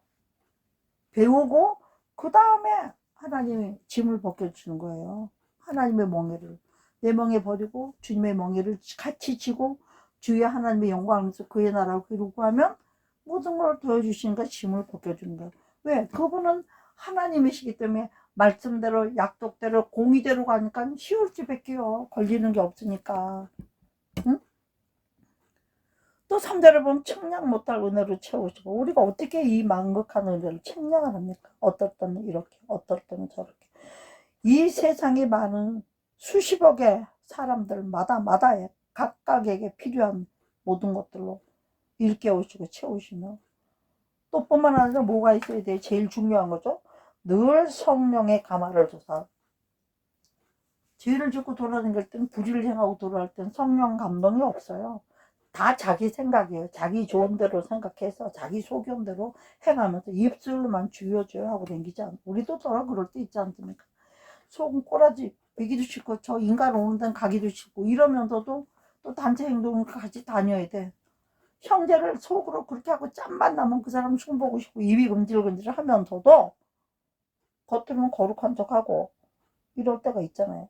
배우고 그 다음에 하나님이 짐을 벗겨주는 거예요. 하나님의 멍에를 내 멍에 버리고 주님의 멍에를 같이 지고 주의 하나님의 영광에서 그의 나라를 이루고 하면 모든 걸 도와주시니까 짐을 벗겨주는 거예요. 왜? 그분은 하나님이시기 때문에 말씀대로 약속대로 공의대로 가니까 쉬울 수밖에요. 걸리는 게 없으니까. 응? 또 3절을 보면 측량 못할 은혜로 채우시고 우리가 어떻게 이 망극한 은혜를 측량을 합니까? 어떨 때는 이렇게 어떨 때는 저렇게 이 세상에 많은 수십억의 사람들마다에 각각에게 필요한 모든 것들로 일깨우시고 채우시며 또 뿐만 아니라 뭐가 있어야 돼? 제일 중요한 거죠. 늘 성령의 감화를 줘서 죄를 짓고 돌아다닐 때는 불의를 행하고 돌아갈 때는 성령 감동이 없어요. 다 자기 생각이에요. 자기 좋은 대로 생각해서 자기 소견대로 행하면서 입술로만 주여줘야 하고 다니지 않고 우리도 저라 그럴 때 있지 않습니까? 속은 꼬라지 베기도 싫고 저 인간 오는 데는 가기도 싫고 이러면서도 또 단체 행동을 같이 다녀야 돼. 형제를 속으로 그렇게 하고 짬만 나면 그 사람 흉 보고 싶고 입이 금질금질 하면서도 겉으로는 거룩한 척하고 이럴 때가 있잖아요.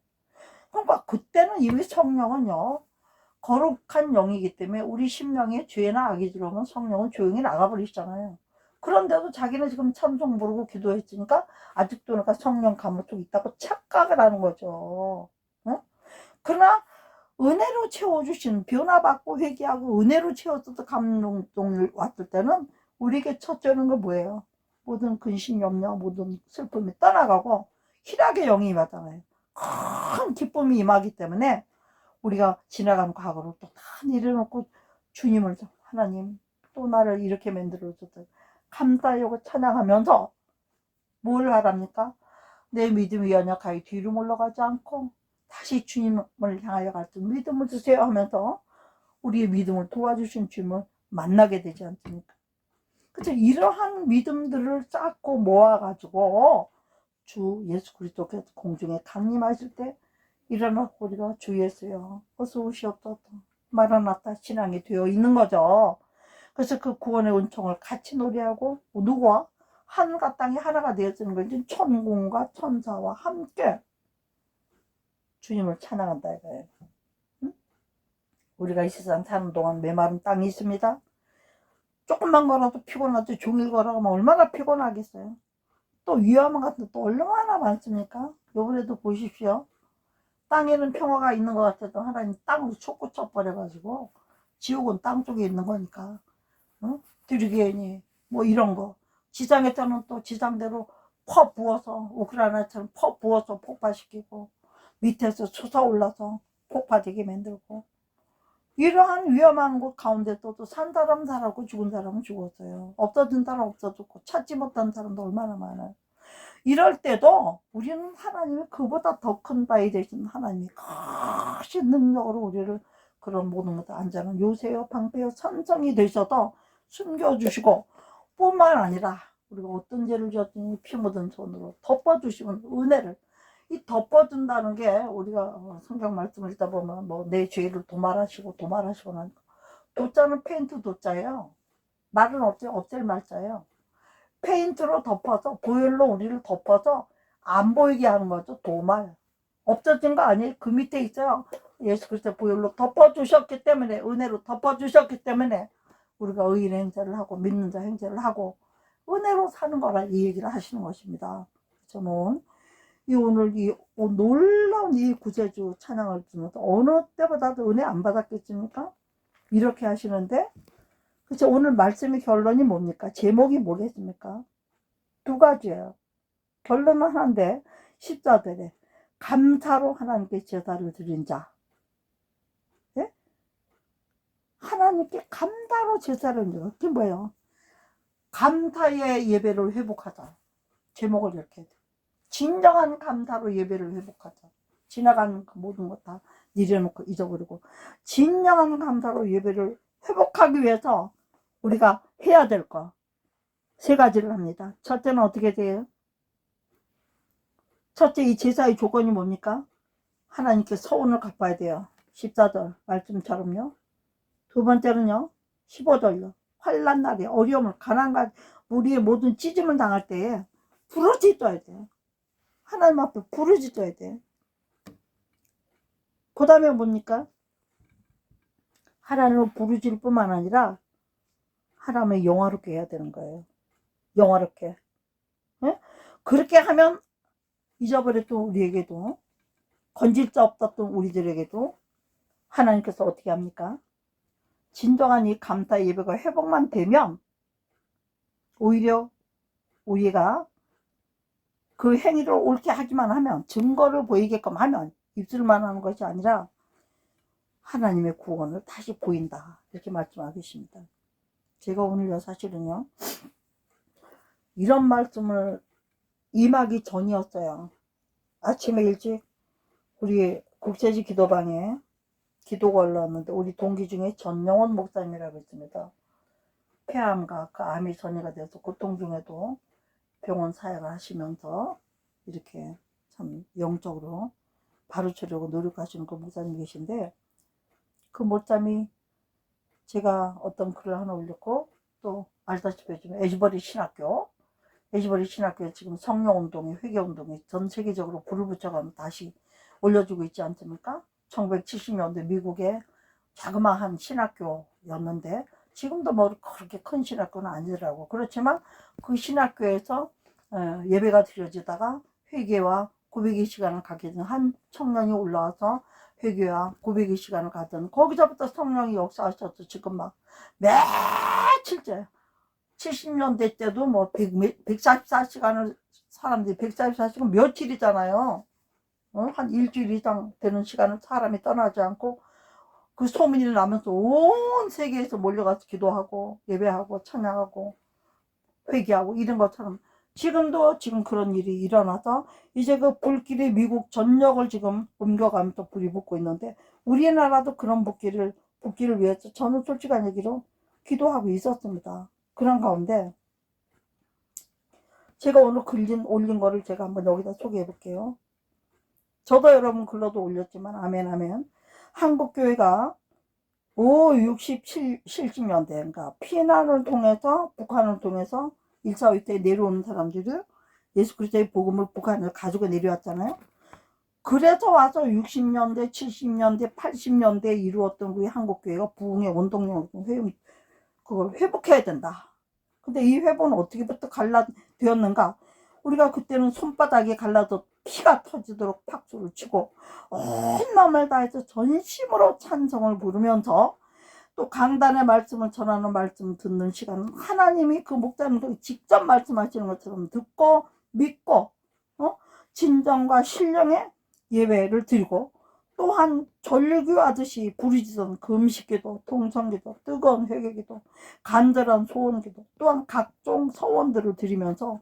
그러니까 그때는 이미 성령은요 거룩한 영이기 때문에 우리 심령에 죄나 악이 들어오면 성령은 조용히 나가버리시잖아요. 그런데도 자기는 지금 찬송 부르고 기도했으니까 아직도 그러니까 성령 감화 쪽 있다고 착각을 하는 거죠. 어? 그러나 은혜로 채워주신 변화받고 회개하고 은혜로 채워서도 감동을 왔을 때는 우리에게 첫째는 거 뭐예요? 모든 근심 염려 모든 슬픔이 떠나가고 희락의 영이 임하잖아요. 큰 기쁨이 임하기 때문에 우리가 지나간 과거를 또 다 내려놓고 주님을 하나님 또 나를 이렇게 만들어줘서 감사하고 찬양하면서 뭘 하랍니까? 내 믿음이 연약하여 뒤로 물러가지 않고 다시 주님을 향하여 갈 때 믿음을 주세요 하면서 우리의 믿음을 도와주신 주님을 만나게 되지 않습니까? 그래서 이러한 믿음들을 쌓고 모아가지고 주 예수 그리스도께서 공중에 강림하실 때 일어나 우리가 주 예수여 어서 오시옵소서 마라나타 신앙이 되어 있는 거죠. 그래서 그 구원의 은총을 같이 노래하고 누구와? 하늘과 땅이 하나가 되어지는 거지. 천군과 천사와 함께 주님을 찬양한다 이거예요. 응? 우리가 이 세상 사는 동안 메마른 땅이 있습니다. 조금만 걸어도 피곤하죠. 종일 걸어가면 얼마나 피곤하겠어요. 또 위험한 것도 또 얼마나 많습니까? 요번에도 보십시오. 땅에는 평화가 있는 것 같아도 하나님 땅으로 솟구 쳐버려가지고 지옥은 땅 쪽에 있는 거니까 드리게니 뭐 이런 거 지상에서는 또 지상대로 퍼 부어서 우크라이나처럼 퍼 부어서 폭파시키고 밑에서 솟아올라서 폭파되게 만들고 이러한 위험한 곳 가운데도 또 산 사람 살았고 죽은 사람은 죽었어요. 없어진 사람 없어졌고 찾지 못한 사람도 얼마나 많아요. 이럴 때도 우리는 하나님이 그보다 더 큰 바위 되신 하나님이 크신 능력으로 우리를 그런 모든 것들 안전한 요새요 방패요 산성이 되셔서 숨겨주시고 뿐만 아니라 우리가 어떤 죄를 지었더니 피 묻은 손으로 덮어주시면 은혜를 이 덮어준다는 게 우리가 성경 말씀을 읽다 보면 뭐 내 죄를 도말하시고 나니까 도자는 페인트 도자예요. 말은 없앨 말자예요. 페인트로 덮어서 보혈로 우리를 덮어서 안 보이게 하는 거죠. 도말 없어진 거 아니에요. 그 밑에 있어요. 예수 그리스도 보혈로 덮어주셨기 때문에 은혜로 덮어주셨기 때문에 우리가 의인의 행세를 하고 믿는 자 행세를 하고 은혜로 사는 거라 이 얘기를 하시는 것입니다. 저는 오늘 이 놀라운 이 구세주 찬양을 들으면서 어느 때보다도 은혜 안 받았겠습니까? 이렇게 하시는데 그래서 오늘 말씀의 결론이 뭡니까? 제목이 뭐겠습니까? 두 가지예요. 결론은 하나인데 14절에 감사로 하나님께 제사를 드린 자. 예? 하나님께 감사로 제사를 드린 자. 그게 뭐예요? 감사의 예배를 회복하자. 제목을 이렇게 해요. 진정한 감사로 예배를 회복하자. 지나가는 그 모든 것 다 내려놓고 잊어버리고 진정한 감사로 예배를 회복하기 위해서 우리가 해야 될 거 세 가지를 합니다. 첫째는 어떻게 돼요? 첫째 이 제사의 조건이 뭡니까? 하나님께 서운을 갚아야 돼요. 14절 말씀처럼요. 두 번째는요. 15절요. 환난 날에 어려움을 가난과 우리의 모든 찢음을 당할 때에 부르짖어야 돼요. 하나님 앞에 부르짖어야 돼요. 그 다음에 뭡니까? 하나님을 부르짖을 뿐만 아니라 하나님을 영화롭게 해야 되는 거예요. 영화롭게. 네? 그렇게 하면 잊어버렸던 우리에게도 건질 자 없었던 우리들에게도 하나님께서 어떻게 합니까? 진정한 이 감사 예배가 회복만 되면 오히려 우리가 그 행위를 옳게 하기만 하면 증거를 보이게끔 하면 입술만 하는 것이 아니라 하나님의 구원을 다시 보인다 이렇게 말씀하고 계십니다. 제가 오늘요 사실은요 이런 말씀을 임하기 전이었어요. 아침에 일찍 우리 국제지 기도방에 기도가 올라왔는데 우리 동기 중에 전영원 목사님이라고 있습니다. 폐암과 그 암이 전이가 돼서 고통 중에도 병원 사역을 하시면서 이렇게 참 영적으로 바로치려고 노력하시는 그 목사님 계신데 그 목사님이 제가 어떤 글을 하나 올렸고 또 알다시피 요즘 에즈버리 신학교에 지금 성령운동이 회개운동이 전 세계적으로 불을 붙여가면 다시 올려주고 있지 않습니까? 1970년대 미국의 자그마한 신학교였는데 지금도 뭐 그렇게 큰 신학교는 아니더라고. 그렇지만 그 신학교에서 예배가 드려지다가 회개와 고백의 시간을 갖게 된 한 청년이 올라와서 회개와 고백의 시간을 가든 거기서부터 성령이 역사하셔서 지금 막 며칠째 70년대 때도 뭐 144시간을 사람들이 144시간 며칠이잖아요. 한 일주일 이상 되는 시간을 사람이 떠나지 않고 그 소문이 나면서 온 세계에서 몰려가서 기도하고 예배하고 찬양하고 회개하고 이런 것처럼 지금 그런 일이 일어나서 이제 그 불길이 미국 전역을 지금 옮겨가면서 불이 붙고 있는데, 우리나라도 그런 붙기를 위해서 저는 솔직한 얘기로 기도하고 있었습니다. 그런 가운데 제가 오늘 올린 거를 제가 한번 여기다 소개해 볼게요. 저도 여러분 글로도 올렸지만, 아멘 아멘. 한국교회가 60, 70년대, 그러니까 피난을 통해서, 북한을 통해서 1차 위때 내려오는 사람들이 예수 그리스도의 복음을 북한에 가지고 내려왔잖아요. 그래서 와서 60년대, 70년대, 80년대에 이루었던 우리 한국교회가 부흥의 원동력을 그걸 회복해야 된다. 근데 이 회복은 어떻게부터 되었는가? 우리가 그때는 손바닥에 갈라져 피가 터지도록 박수를 치고 온 마음을 다해서 전심으로 찬송을 부르면서, 또 강단의 말씀을 전하는 말씀 듣는 시간, 하나님이 그 목사님들이 직접 말씀하시는 것처럼 듣고 믿고 진정과 신령의 예배를 드리고, 또한 전류기하듯이 부르짖은 금식기도, 통성기도, 뜨거운 회개기도, 간절한 소원기도, 또한 각종 서원들을 드리면서,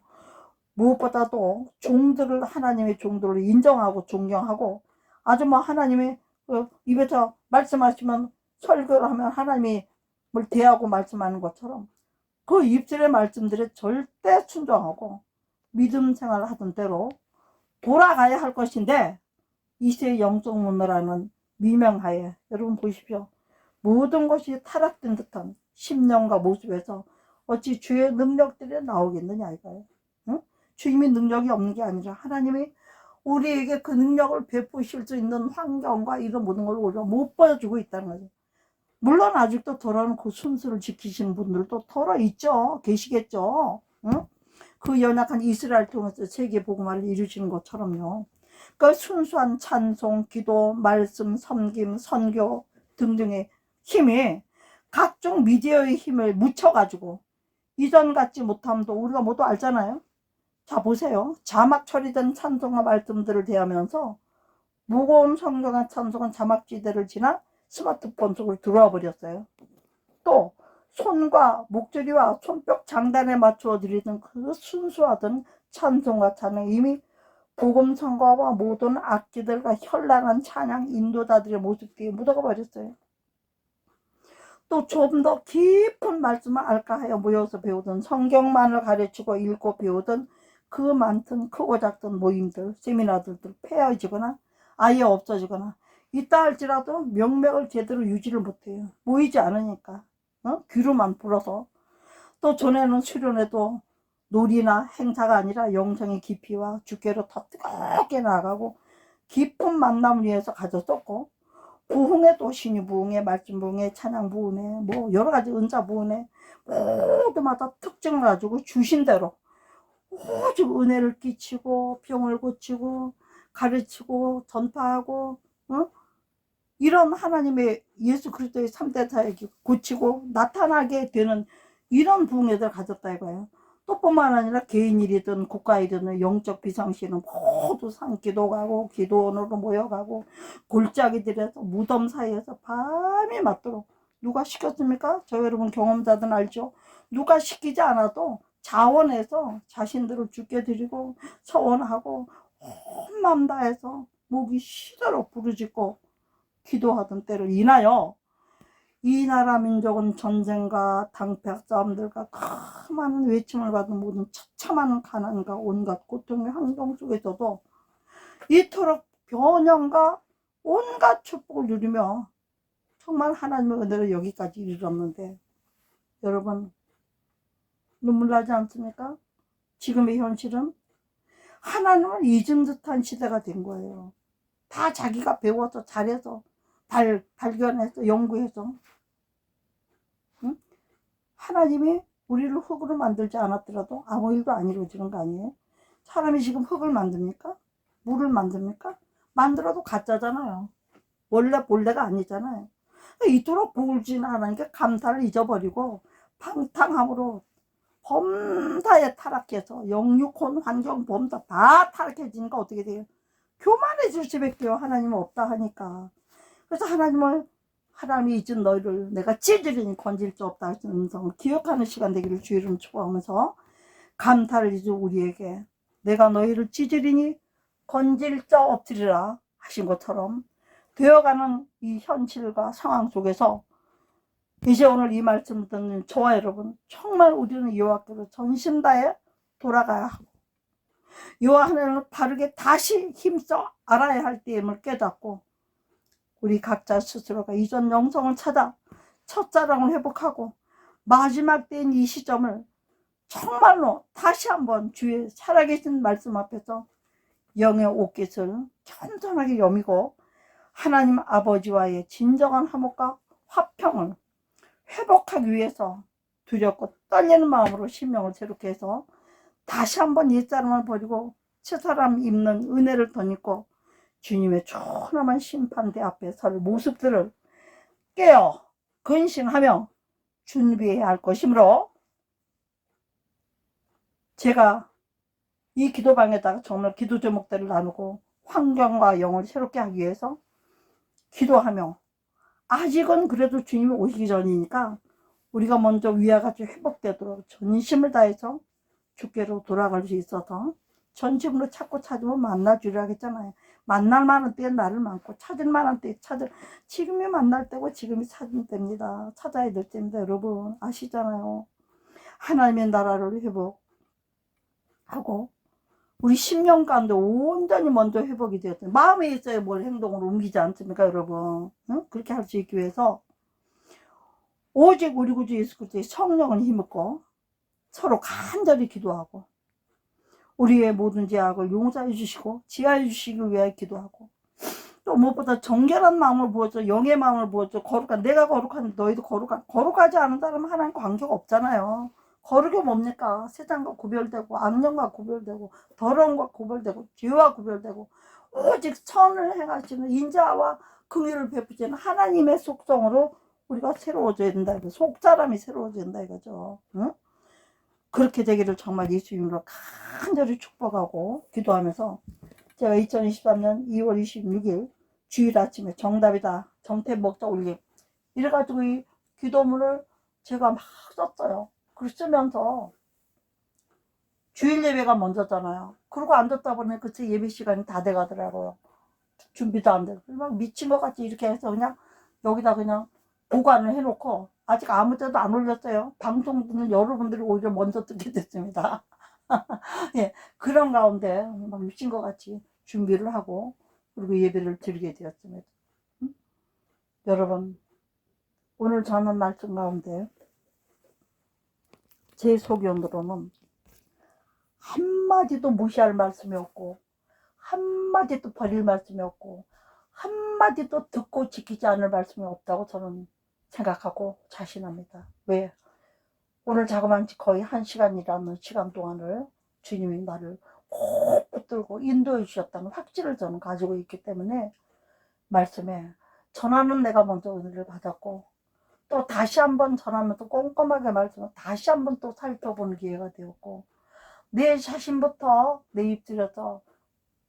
무엇보다도 하나님의 종들을 인정하고 존경하고, 아주 하나님의 입에서 말씀하시면, 설교를 하면 하나님이 뭘 대하고 말씀하는 것처럼 그 입술의 말씀들에 절대 순종하고 믿음 생활을 하던 대로 돌아가야 할 것인데, 이세 영적 문화라는 미명하에 여러분 보십시오. 모든 것이 타락된 듯한 심령과 모습에서 어찌 주의 능력들이 나오겠느냐 이거예요. 응? 주님이 능력이 없는 게 아니라 하나님이 우리에게 그 능력을 베푸실 수 있는 환경과 이런 모든 걸 우리가 못 보여주고 있다는 거죠. 물론 아직도 덜어놓고 순수를 지키시는 분들도 덜어 있죠. 계시겠죠. 응? 그 연약한 이스라엘 통해서 세계 복음화를 이루시는 것처럼요. 그 순수한 찬송, 기도, 말씀, 섬김, 선교 등등의 힘이 각종 미디어의 힘을 묻혀가지고 이전 같지 못함도 우리가 모두 알잖아요. 자 보세요. 자막 처리된 찬송과 말씀들을 대하면서 무거운 성경한 찬송은 자막지대를 지나 스마트폰 속으로 들어와 버렸어요. 또 손과 목소리와 손뼉 장단에 맞추어 드리던 그 순수하던 찬송과 찬양, 이미 복음 선거와 모든 악기들과 현란한 찬양 인도자들의 모습 뒤에 묻어가 버렸어요. 또 좀 더 깊은 말씀을 알까 하여 모여서 배우던, 성경만을 가르치고 읽고 배우던 그 많던 크고 작던 모임들, 세미나들도 폐허지거나 아예 없어지거나, 있다 할지라도 명맥을 제대로 유지를 못해요. 모이지 않으니까. 귀로만 불어서. 또 전에는 수련회도 놀이나 행사가 아니라 영성의 깊이와 주께로 더 뜨겁게 나아가고 깊은 만남을 위해서 가졌었고, 부흥회도 신유 부흥회, 말씀 부흥회, 찬양 부흥회, 뭐 여러 가지 은사 부흥회 모두마다 특징을 가지고 주신 대로 오직 은혜를 끼치고 병을 고치고 가르치고 전파하고, 이런 하나님의 예수 그리스도의 3대 사역이 고치고 나타나게 되는 이런 부흥회들 가졌다 이거예요. 또 뿐만 아니라 개인 일이든 국가 일이든 영적 비상시는 모두 산기도 가고 기도원으로 모여가고 골짜기 들여서 무덤 사이에서 밤이 맞도록, 누가 시켰습니까? 저 여러분 경험자들은 알죠? 누가 시키지 않아도 자원해서 자신들을 죽게 드리고 서원하고 온 마음 다해서 목이 쉬도록 부르짖고 기도하던 때를 인하여 이 나라 민족은 전쟁과 당패 싸움들과 그 많은 외침을 받은 모든 처참한 가난과 온갖 고통의 환경 속에서도 이토록 변형과 온갖 축복을 누리며 정말 하나님의 은혜로 여기까지 이르렀는데, 여러분 눈물 나지 않습니까? 지금의 현실은 하나님을 잊은 듯한 시대가 된 거예요. 다 자기가 배워서 잘해서 발견해서 연구해서, 응? 하나님이 우리를 흙으로 만들지 않았더라도 아무 일도 안 이루어지는 거 아니에요? 사람이 지금 흙을 만듭니까? 물을 만듭니까? 만들어도 가짜잖아요. 원래 본래가 아니잖아요. 이토록 부울진 하나님께 감사를 잊어버리고 방탕함으로 범사에 타락해서 영육혼 환경 범사 다 타락해지니까 어떻게 돼요? 교만해질 수밖에 하나님은 없다 하니까. 그래서 하나님이 잊은 너희를 내가 찢으리니 건질 수 없다 하시는 음성을 기억하는 시간 되기를 주의를 축복하면서, 감탄을 잊은 우리에게 내가 너희를 찢으리니 건질 자 엎드리라 하신 것처럼 되어가는 이 현실과 상황 속에서 이제 오늘 이 말씀을 듣는 저와 여러분, 정말 우리는 여호와께로 전심 다해 돌아가야 하고 여호와 하나님을 바르게 다시 힘써 알아야 할 때임을 깨닫고 우리 각자 스스로가 이전 영성을 찾아 첫사랑을 회복하고 마지막 때인 이 시점을 정말로 다시 한번 주의 살아계신 말씀 앞에서 영의 옷깃을 겸손하게 여미고 하나님 아버지와의 진정한 화목과 화평을 회복하기 위해서 두렵고 떨리는 마음으로 심령을 새롭게 해서 다시 한번 옛사람을 버리고 새사람 입는 은혜를 덧입고 주님의 초롬한 심판대 앞에 설 모습들을 깨어 근신하며 준비해야 할 것이므로 제가 이 기도방에다가 정말 기도 제목들을 나누고 환경과 영을 새롭게 하기 위해서 기도하며 아직은 그래도 주님이 오시기 전이니까 우리가 먼저 위와 같이 회복되도록 전심을 다해서 주께로 돌아갈 수 있어서 전심으로 찾고 찾으면 만나주려 하겠잖아요. 만날 만한 때에 나를 많고 찾을 만한 때에 지금이 만날 때고 지금이 찾을 때입니다. 찾아야 될 때입니다. 여러분 아시잖아요. 하나님의 나라를 회복하고 우리 심령 가운데 온전히 먼저 회복이 되었어요. 마음에 있어야 뭘 행동으로 옮기지 않습니까 여러분? 응? 그렇게 할 수 있기 위해서 오직 우리 구주 예수 그리스도의 성령을 힘입고 서로 간절히 기도하고 우리의 모든 죄악을 용서해 주시고 지하해 주시기 위해 기도하고 또 무엇보다 정결한 마음을 부어줘 영의 마음을 부어줘 거룩한 내가 거룩한데 너희도 거룩하지 않은 사람은 하나님 관계가 없잖아요. 거룩이 뭡니까? 세상과 구별되고 악령과 구별되고 더러움과 구별되고 죄와 구별되고 오직 선을 행하시는 인자와 긍휼을 베푸시는 하나님의 속성으로 우리가 새로워져야 된다. 속사람이 새로워져야 된다 이거죠. 응? 그렇게 되기를 정말 예수 이름으로 간절히 축복하고 기도하면서 제가 2023년 2월 26일 주일 아침에 정답이다 정태 목자 올림 이래가지고 이 기도문을 제가 막 썼어요. 글 쓰면서 주일 예배가 먼저잖아요. 그러고 앉았다 보니 그때 예배 시간이 다 돼가더라고요. 준비도 안 되고 막 미친 것 같이 이렇게 해서 그냥 여기다 그냥 보관을 해놓고 아직 아무 데도 안 올렸어요. 방송 듣는 여러분들이 오히려 먼저 듣게 됐습니다. 예, 그런 가운데 막 미친 것 같이 준비를 하고 그리고 예배를 드리게 되었습니다. 여러분 오늘 저는 말씀 가운데 제 소견으로는 한마디도 무시할 말씀이 없고 한마디도 버릴 말씀이 없고 한마디도 듣고 지키지 않을 말씀이 없다고 저는 생각하고 자신합니다. 왜? 오늘 자그마치 거의 1시간이라는 시간 동안을 주님이 나를 꼭 붙들고 인도해 주셨다는 확신을 저는 가지고 있기 때문에 말씀에 전하는 내가 먼저 은혜를 받았고 또 다시 한번 전하면서 꼼꼼하게 말씀을 다시 한번 또 살펴보는 기회가 되었고 내 자신부터 내 입술에서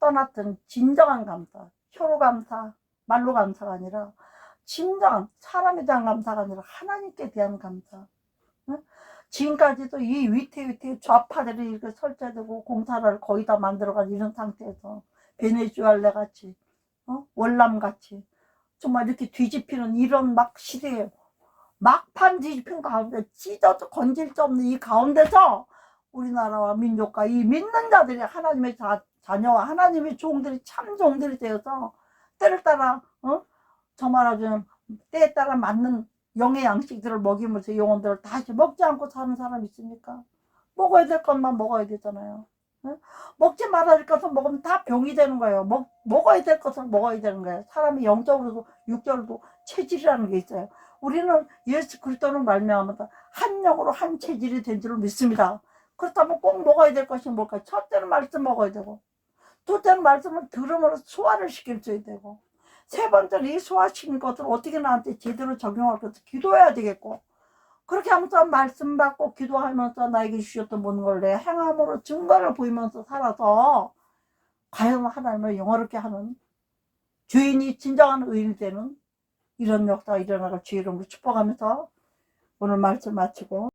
떠났던 진정한 감사, 혀로 감사, 말로 감사가 아니라 진정한 사람에 대한 감사가 아니라 하나님께 대한 감사. 응? 지금까지도 이 위태위태 좌파들이 이렇게 설치되고 공사를 거의 다 만들어가지고 이런 상태에서 베네수엘라 같이 월남 같이 정말 이렇게 뒤집히는 이런 막 시대에 막판 뒤집힌 가운데 찢어도 건질 수 없는 이 가운데서 우리나라와 민족과 이 믿는 자들이 하나님의 자녀와 하나님의 종들이 참 종들이 되어서 때를 따라 정말 아주 때에 따라 맞는 영의 양식들을 먹이면서 영혼들을 다시 먹지 않고 사는 사람이 있습니까? 먹어야 될 것만 먹어야 되잖아요. 먹지 말아야 될 것을 먹으면 다 병이 되는 거예요. 먹어야 될 것을 먹어야 되는 거예요. 사람이 영적으로도 육적으로도 체질이라는 게 있어요. 우리는 예수 그리스도를 말미암아서 한 영으로 한 체질이 된 줄을 믿습니다. 그렇다면 꼭 먹어야 될 것이 뭘까요? 첫째는 말씀 먹어야 되고 둘째는 말씀을 들음으로 소화를 시킬 수 있어야 되고 세 번째는 이 소화시킨 것을 어떻게 나한테 제대로 적용할 것을 기도해야 되겠고 그렇게 하면서 말씀 받고 기도하면서 나에게 주셨던 모든 걸 내 행함으로 증거를 보이면서 살아서 과연 하나님을 영화롭게 하는 주인이 진정한 의인이 되는 이런 역사가 일어나갈 주의 이름으로 축복하면서 오늘 말씀 마치고